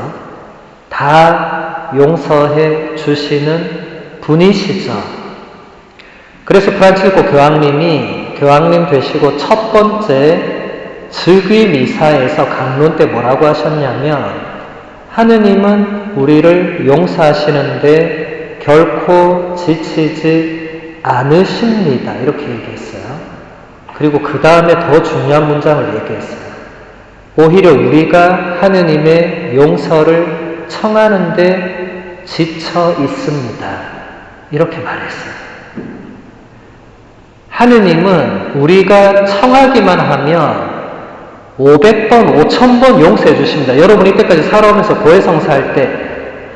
다 용서해 주시는 분이시죠. 그래서 프란치스코 교황님이 교황님 되시고 첫 번째 즉위 미사에서 강론 때 뭐라고 하셨냐면, 하느님은 우리를 용서하시는데 결코 지치지 않으십니다. 이렇게 얘기했어요. 그리고 그 다음에 더 중요한 문장을 얘기했어요. 오히려 우리가 하느님의 용서를 청하는데 지쳐 있습니다. 이렇게 말했어요. 하느님은 우리가 청하기만 하면 500번, 5000번 용서해 주십니다. 여러분 이때까지 살아오면서 고해성사할 때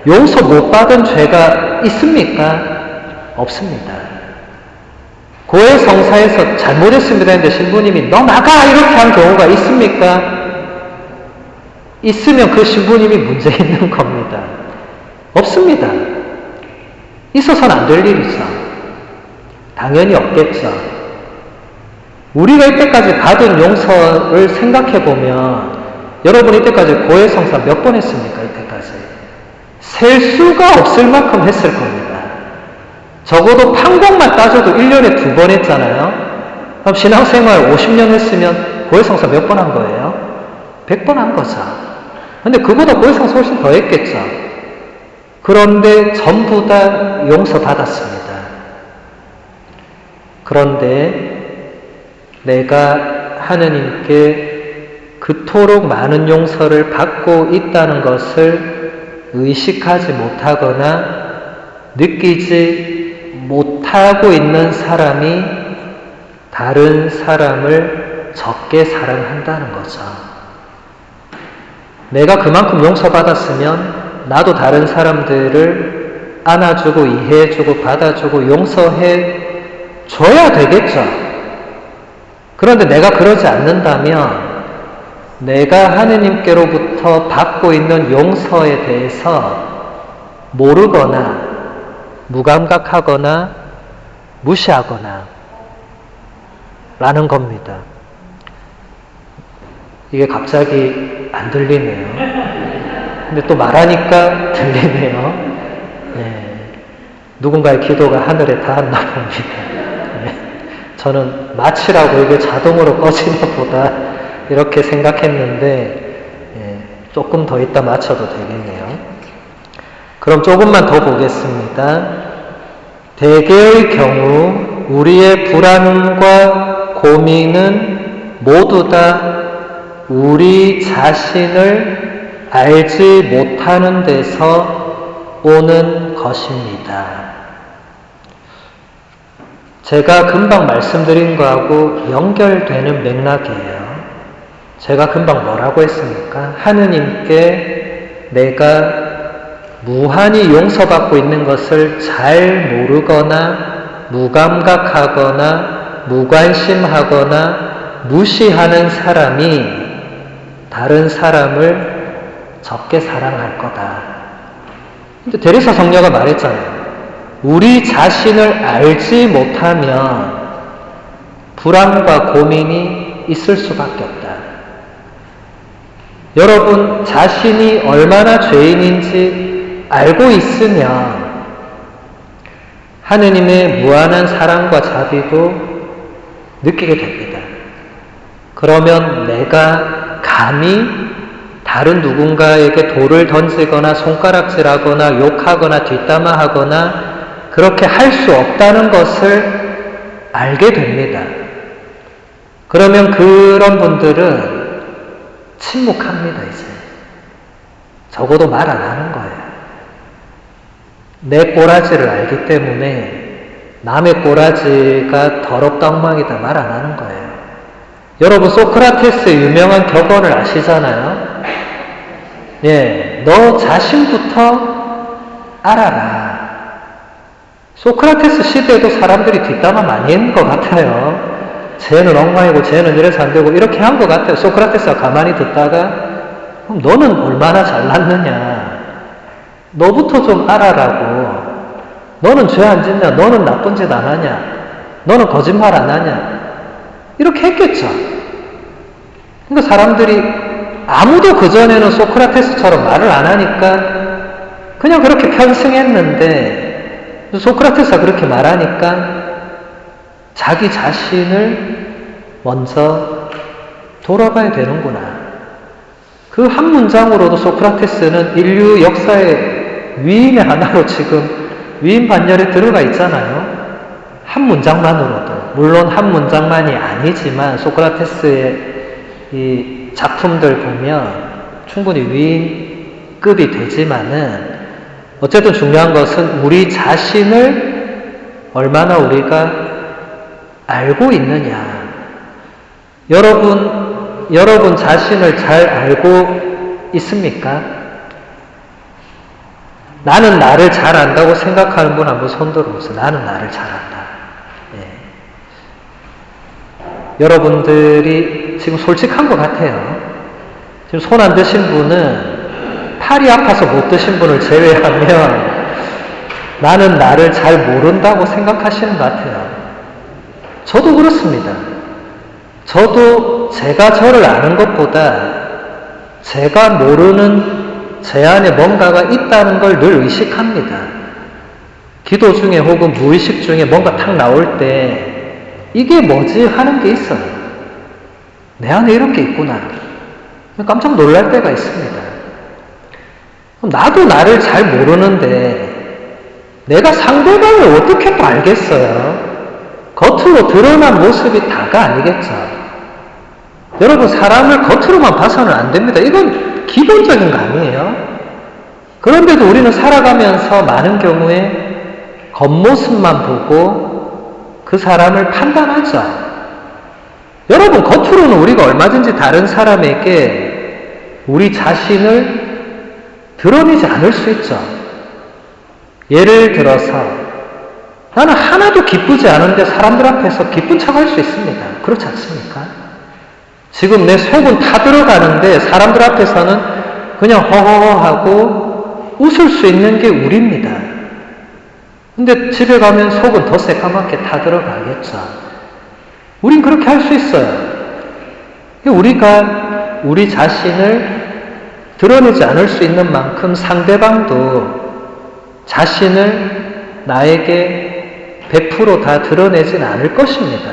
용서 못 받은 죄가 있습니까? 없습니다. 고해성사에서 잘못했습니다 했는데 신부님이 너 나가! 이렇게 한 경우가 있습니까? 있으면 그 신부님이 문제 있는 겁니다. 없습니다. 있어서는 안 될 일이죠. 당연히 없겠죠. 우리가 이때까지 받은 용서를 생각해보면, 여러분 이때까지 고해성사 몇 번 했습니까? 이때까지 셀 수가 없을 만큼 했을 겁니다. 적어도 판공만 따져도 1년에 2번 했잖아요. 그럼 신앙생활 50년 했으면 고해성사 몇 번 한 거예요? 100번 한 거죠. 근데 그보다 고해성사 훨씬 더 했겠죠. 그런데 전부 다 용서받았습니다. 그런데 내가 하느님께 그토록 많은 용서를 받고 있다는 것을 의식하지 못하거나 느끼지 못하고 있는 사람이 다른 사람을 적게 사랑한다는 거죠. 내가 그만큼 용서받았으면 나도 다른 사람들을 안아주고 이해해주고 받아주고 용서해줘야 되겠죠. 그런데 내가 그러지 않는다면 내가 하느님께로부터 받고 있는 용서에 대해서 모르거나 무감각하거나 무시하거나 라는 겁니다. 이게 갑자기 안 들리네요. 근데 또 말하니까 들리네요. 네. 누군가의 기도가 하늘에 닿았나 봅니다. 네. 저는 마치라고 이게 자동으로 꺼지나 보다 이렇게 생각했는데, 예, 조금 더 있다 맞춰도 되겠네요. 그럼 조금만 더 보겠습니다. 대개의 경우 우리의 불안과 고민은 모두 다 우리 자신을 알지 못하는 데서 오는 것입니다. 제가 금방 말씀드린 거하고 연결되는 맥락이에요. 제가 금방 뭐라고 했습니까? 하느님께 내가 무한히 용서받고 있는 것을 잘 모르거나 무감각하거나 무관심하거나 무시하는 사람이 다른 사람을 적게 사랑할 거다. 근데 데레사 성녀가 말했잖아요. 우리 자신을 알지 못하면 불안과 고민이 있을 수밖에 없다. 여러분 자신이 얼마나 죄인인지 알고 있으면 하느님의 무한한 사랑과 자비도 느끼게 됩니다. 그러면 내가 감히 다른 누군가에게 돌을 던지거나 손가락질하거나 욕하거나 뒷담화하거나 그렇게 할 수 없다는 것을 알게 됩니다. 그러면 그런 분들은 침묵합니다, 이제. 적어도 말 안 하는 거예요. 내 꼬라지를 알기 때문에 남의 꼬라지가 더럽다 엉망이다 말 안 하는 거예요. 여러분 소크라테스의 유명한 격언을 아시잖아요. 예, 너 자신부터 알아라. 소크라테스 시대에도 사람들이 뒷담화 많이 했는 것 같아요. 쟤는 엉망이고 쟤는 이래서 안 되고 이렇게 한 것 같아요. 소크라테스가 가만히 듣다가 그럼 너는 얼마나 잘났느냐. 너부터 좀 알아라고. 너는 죄 안 짓냐. 너는 나쁜 짓 안 하냐. 너는 거짓말 안 하냐. 이렇게 했겠죠. 그러니까 사람들이 아무도 그전에는 소크라테스처럼 말을 안 하니까 그냥 그렇게 편승했는데 소크라테스가 그렇게 말하니까 자기 자신을 먼저 돌아봐야 되는구나. 그 한 문장으로도 소크라테스는 인류 역사의 위인의 하나로 지금 위인 반열에 들어가 있잖아요. 한 문장만으로도. 물론 한 문장만이 아니지만 소크라테스의 이 작품들 보면 충분히 위인급이 되지만은 어쨌든 중요한 것은 우리 자신을 얼마나 우리가 알고 있느냐. 여러분 자신을 잘 알고 있습니까? 나는 나를 잘 안다고 생각하는 분 한번 손 들어보세요. 나는 나를 잘 안다. 예. 여러분들이 지금 솔직한 것 같아요. 지금 손 안 드신 분은 팔이 아파서 못 드신 분을 제외하면 나는 나를 잘 모른다고 생각하시는 것 같아요. 저도 그렇습니다. 저도 제가 저를 아는 것보다 제가 모르는 제 안에 뭔가가 있다는 걸 늘 의식합니다. 기도 중에 혹은 무의식 중에 뭔가 탁 나올 때 이게 뭐지 하는 게 있어요. 내 안에 이런 게 있구나. 깜짝 놀랄 때가 있습니다. 나도 나를 잘 모르는데 내가 상대방을 어떻게 또 알겠어요? 겉으로 드러난 모습이 다가 아니겠죠. 여러분 사람을 겉으로만 봐서는 안 됩니다. 이건 기본적인 거 아니에요? 그런데도 우리는 살아가면서 많은 경우에 겉모습만 보고 그 사람을 판단하죠. 여러분 겉으로는 우리가 얼마든지 다른 사람에게 우리 자신을 드러내지 않을 수 있죠. 예를 들어서 나는 하나도 기쁘지 않은데 사람들 앞에서 기쁜 척 할 수 있습니다. 그렇지 않습니까? 지금 내 속은 타들어가는데 사람들 앞에서는 그냥 허허허하고 웃을 수 있는 게 우리입니다. 근데 집에 가면 속은 더 새까맣게 타들어가겠죠. 우린 그렇게 할 수 있어요. 우리가 우리 자신을 드러내지 않을 수 있는 만큼 상대방도 자신을 나에게 100% 다 드러내진 않을 것입니다.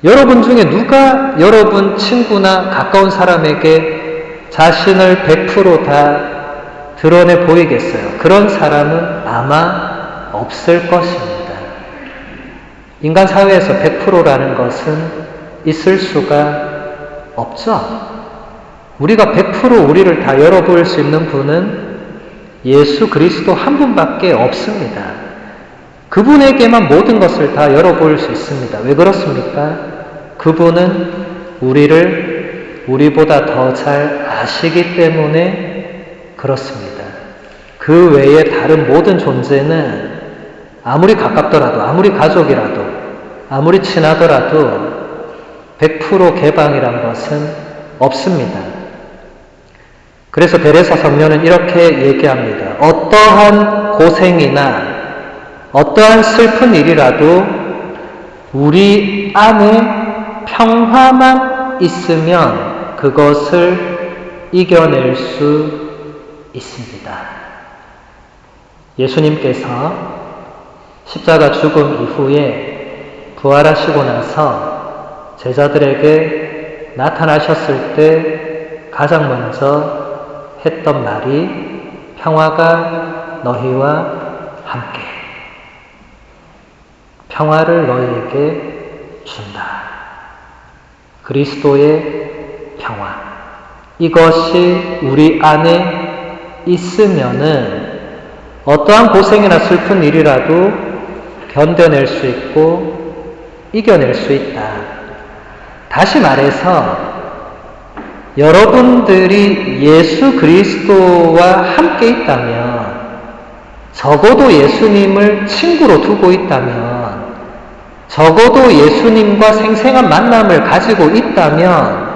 여러분 중에 누가 여러분 친구나 가까운 사람에게 자신을 100% 다 드러내 보이겠어요? 그런 사람은 아마 없을 것입니다. 인간 사회에서 100%라는 것은 있을 수가 없죠. 우리가 100% 우리를 다 열어보일 수 있는 분은 예수 그리스도 한 분밖에 없습니다. 그분에게만 모든 것을 다 열어보일 수 있습니다. 왜 그렇습니까? 그분은 우리를 우리보다 더 잘 아시기 때문에 그렇습니다. 그 외에 다른 모든 존재는 아무리 가깝더라도 아무리 가족이라도 아무리 친하더라도 100% 개방이란 것은 없습니다. 그래서 베레사 성녀는 이렇게 얘기합니다. 어떠한 고생이나 어떠한 슬픈 일이라도 우리 안에 평화만 있으면 그것을 이겨낼 수 있습니다. 예수님께서 십자가 죽음 이후에 부활하시고 나서 제자들에게 나타나셨을 때 가장 먼저 했던 말이 평화가 너희와 함께, 평화를 너희에게 준다. 그리스도의 평화, 이것이 우리 안에 있으면은 어떠한 고생이나 슬픈 일이라도 견뎌낼 수 있고 이겨낼 수 있다. 다시 말해서 여러분들이 예수 그리스도와 함께 있다면, 적어도 예수님을 친구로 두고 있다면, 적어도 예수님과 생생한 만남을 가지고 있다면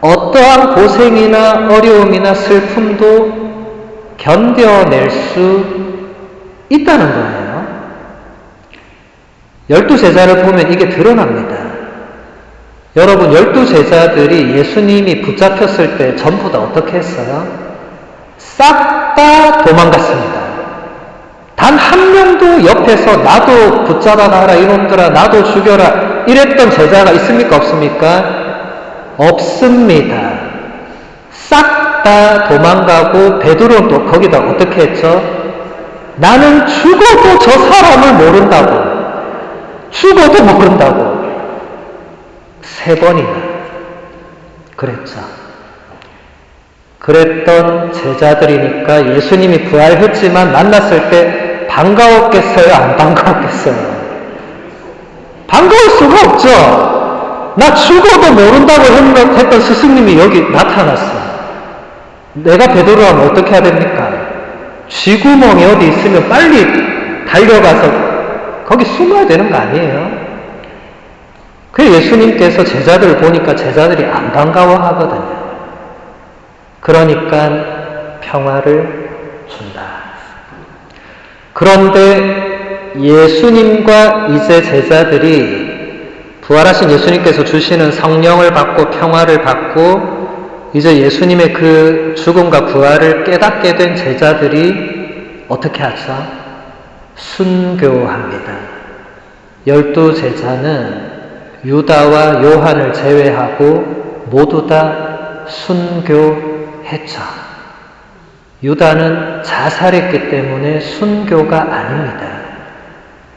어떠한 고생이나 어려움이나 슬픔도 견뎌낼 수 있다는 거예요. 12제자를 보면 이게 드러납니다. 여러분, 12제자들이 예수님이 붙잡혔을 때 전부 다 어떻게 했어요? 싹 다 도망갔습니다. 단 한 명도 옆에서 나도 붙잡아가라, 이놈들아, 나도 죽여라, 이랬던 제자가 있습니까? 없습니까? 없습니다. 싹 다 도망가고, 베드로는 또 거기다 어떻게 했죠? 나는 죽어도 저 사람을 모른다고. 죽어도 모른다고. 3번이나 그랬죠. 그랬던 제자들이니까 예수님이 부활했지만 만났을 때 반가웠겠어요? 안 반가웠겠어요? 반가울 수가 없죠. 나 죽어도 모른다고 했던 스승님이 여기 나타났어. 내가 베드로라면 어떻게 해야 됩니까? 쥐구멍이 어디 있으면 빨리 달려가서 거기 숨어야 되는 거 아니에요? 그래서 예수님께서 제자들을 보니까 제자들이 안 반가워하거든요. 그러니까 평화를 준다. 그런데 예수님과 이제 제자들이 부활하신 예수님께서 주시는 성령을 받고 평화를 받고 이제 예수님의 그 죽음과 부활을 깨닫게 된 제자들이 어떻게 하죠? 순교합니다. 12제자는 유다와 요한을 제외하고 모두 다 순교했죠. 유다는 자살했기 때문에 순교가 아닙니다.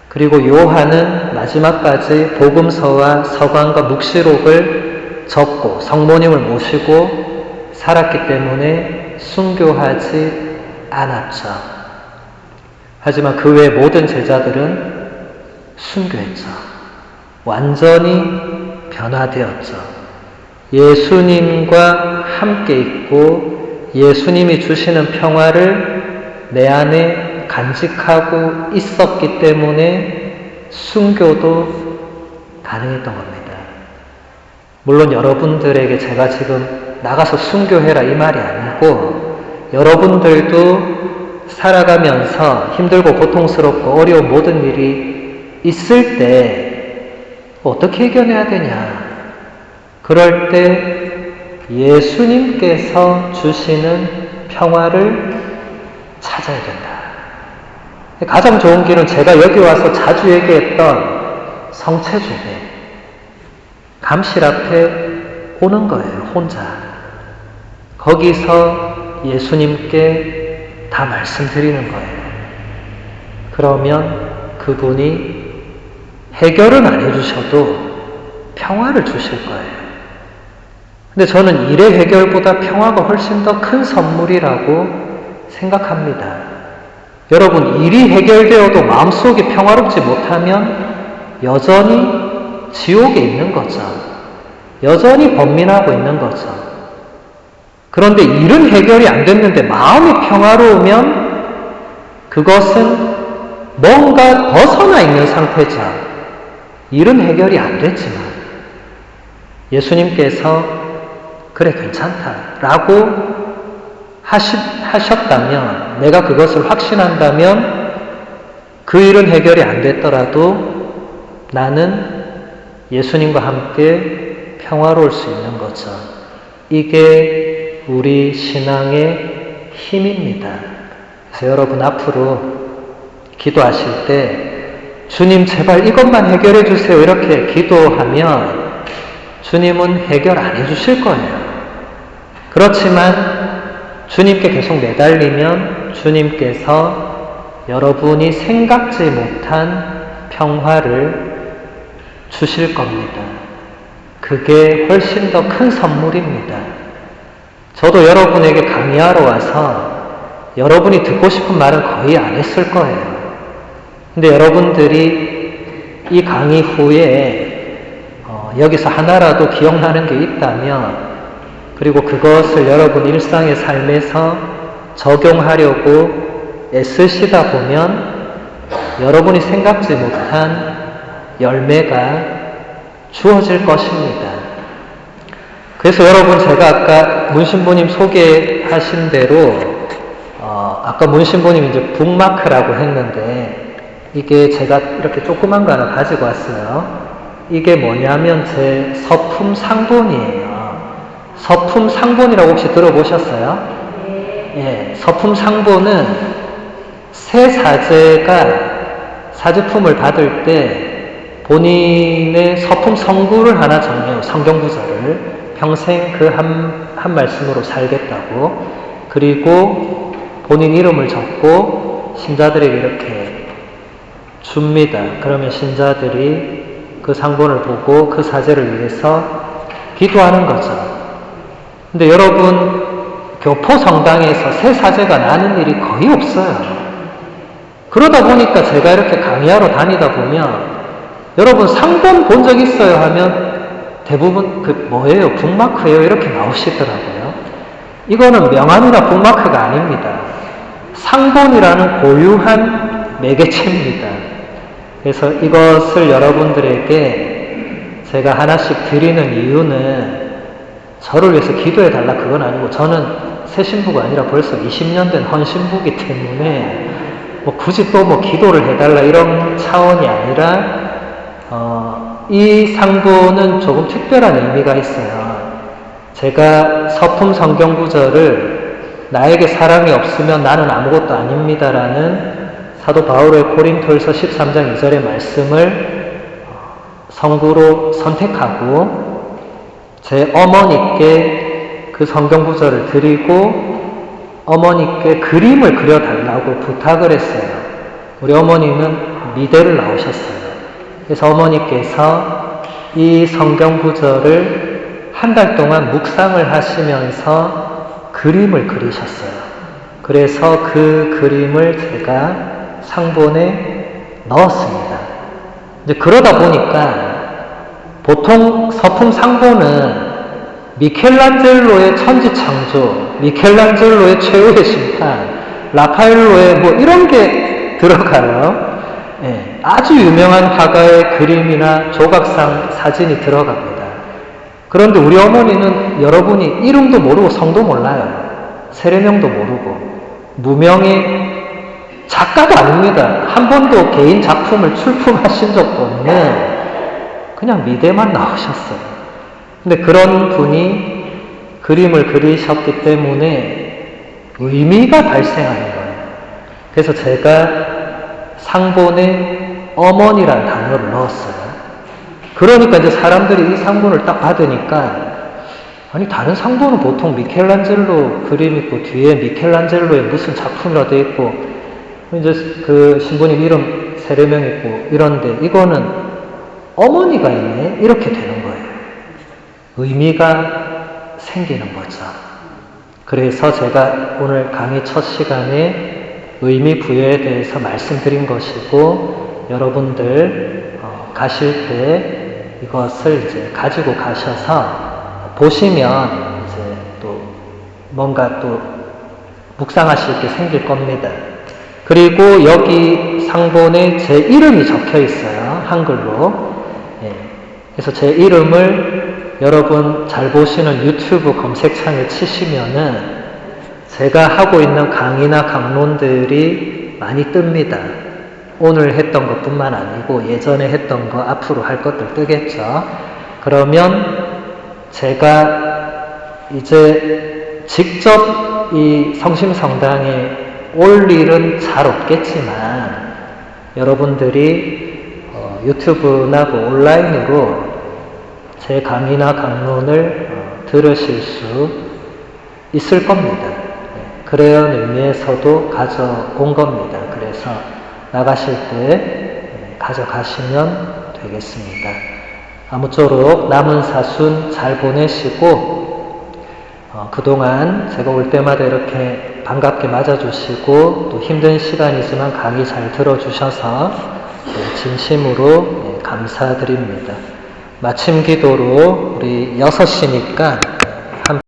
그리고 요한은 마지막까지 복음서와 서강과 묵시록을 적고 성모님을 모시고 살았기 때문에 순교하지 않았죠. 하지만 그 외 모든 제자들은 순교했죠. 완전히 변화되었죠. 예수님과 함께 있고 예수님이 주시는 평화를 내 안에 간직하고 있었기 때문에 순교도 가능했던 겁니다. 물론 여러분들에게 제가 지금 나가서 순교해라 이 말이 아니고, 여러분들도 살아가면서 힘들고 고통스럽고 어려운 모든 일이 있을 때 어떻게 이겨내야 되냐? 그럴 때 예수님께서 주시는 평화를 찾아야 된다. 가장 좋은 길은 제가 여기 와서 자주 얘기했던 성체주배, 감실 앞에 오는 거예요. 혼자. 거기서 예수님께 다 말씀드리는 거예요. 그러면 그분이 해결은 안 해주셔도 평화를 주실 거예요. 근데 저는 일의 해결보다 평화가 훨씬 더 큰 선물이라고 생각합니다. 여러분, 일이 해결되어도 마음속이 평화롭지 못하면 여전히 지옥에 있는 거죠. 여전히 번민하고 있는 거죠. 그런데 일은 해결이 안 됐는데 마음이 평화로우면 그것은 뭔가 벗어나 있는 상태죠. 일은 해결이 안 됐지만 예수님께서 그래 괜찮다 라고 하셨다면, 내가 그것을 확신한다면 그 일은 해결이 안 됐더라도 나는 예수님과 함께 평화로울 수 있는 거죠. 이게 우리 신앙의 힘입니다. 그래서 여러분 앞으로 기도하실 때 주님 제발 이것만 해결해 주세요 이렇게 기도하면 주님은 해결 안 해주실 거예요. 그렇지만 주님께 계속 매달리면 주님께서 여러분이 생각지 못한 평화를 주실 겁니다. 그게 훨씬 더 큰 선물입니다. 저도 여러분에게 강의하러 와서 여러분이 듣고 싶은 말은 거의 안 했을 거예요. 근데 여러분들이 이 강의 후에 여기서 하나라도 기억나는 게 있다면, 그리고 그것을 여러분 일상의 삶에서 적용하려고 애쓰시다 보면 여러분이 생각지 못한 열매가 주어질 것입니다. 그래서 여러분, 제가 아까 문신부님 소개하신 대로 아까 문신부님 이제 북마크라고 했는데, 이게 제가 이렇게 조그만 거 하나 가지고 왔어요. 이게 뭐냐면 제 서품 상본이에요. 서품 상본이라고 혹시 들어보셨어요? 예, 서품 상본은 새 사제가 사제품을 받을 때 본인의 서품 성구를 하나 정해요. 성경구절을. 평생 그 한 말씀으로 살겠다고. 그리고 본인 이름을 적고 신자들에게 이렇게 줍니다. 그러면 신자들이 그 상본을 보고 그 사제를 위해서 기도하는 거죠. 근데 여러분, 교포 성당에서 새 사제가 나는 일이 거의 없어요. 그러다 보니까 제가 이렇게 강의하러 다니다 보면 여러분 상본 본 적 있어요 하면 대부분 그 뭐예요? 북마크예요? 이렇게 나오시더라고요. 이거는 명함이나 북마크가 아닙니다. 상본이라는 고유한 매개체입니다. 그래서 이것을 여러분들에게 제가 하나씩 드리는 이유는 저를 위해서 기도해달라 그건 아니고, 저는 새 신부가 아니라 벌써 20년 된 헌신부이기 때문에 굳이 또 기도를 해달라 이런 차원이 아니라 이 상본은 조금 특별한 의미가 있어요. 제가 서품 성경구절을 나에게 사랑이 없으면 나는 아무것도 아닙니다라는 사도 바울의 고린토일서 13장 2절의 말씀을 성구로 선택하고 제 어머니께 그 성경구절을 드리고 어머니께 그림을 그려달라고 부탁을 했어요. 우리 어머니는 미대를 나오셨어요. 그래서 어머니께서 이 성경구절을 한 달 동안 묵상을 하시면서 그림을 그리셨어요. 그래서 그 그림을 제가 상본에 넣었습니다. 이제 그러다 보니까 보통 서품 상본은 미켈란젤로의 천지창조, 미켈란젤로의 최후의 심판, 라파엘로의 이런 게 들어가요. 예, 아주 유명한 화가의 그림이나 조각상 사진이 들어갑니다. 그런데 우리 어머니는 여러분이 이름도 모르고 성도 몰라요. 세례명도 모르고 무명의 작가도 아닙니다. 한 번도 개인 작품을 출품하신 적도 없는 그냥 미대만 나오셨어요. 근데 그런 분이 그림을 그리셨기 때문에 의미가 발생하는 거예요. 그래서 제가 상본에 어머니라는 단어를 넣었어요. 그러니까 이제 사람들이 이 상본을 딱 받으니까, 아니 다른 상본은 보통 미켈란젤로 그림 있고 뒤에 미켈란젤로의 무슨 작품이라도 있고 이제 그 신부님 이름 세례명 있고 이런데 이거는 어머니가 있네? 이렇게 되는 거예요. 의미가 생기는 거죠. 그래서 제가 오늘 강의 첫 시간에 의미 부여에 대해서 말씀드린 것이고, 여러분들 가실 때 이것을 이제 가지고 가셔서 보시면 이제 또 뭔가 또 묵상하실 게 생길 겁니다. 그리고 여기 상본에 제 이름이 적혀 있어요. 한글로. 그래서 제 이름을 여러분 잘 보시는 유튜브 검색창에 치시면은 제가 하고 있는 강의나 강론들이 많이 뜹니다. 오늘 했던 것뿐만 아니고 예전에 했던 거, 앞으로 할 것들 뜨겠죠. 그러면 제가 이제 직접 이 성심성당에 올 일은 잘 없겠지만 여러분들이 유튜브나 온라인으로 제 강의나 강론을 들으실 수 있을 겁니다. 그런 의미에서도 가져온 겁니다. 그래서 나가실 때 가져가시면 되겠습니다. 아무쪼록 남은 사순 잘 보내시고 그동안 제가 올 때마다 이렇게 반갑게 맞아주시고 또 힘든 시간이지만 강의 잘 들어주셔서 진심으로 감사드립니다. 마침 기도로 우리 6시니까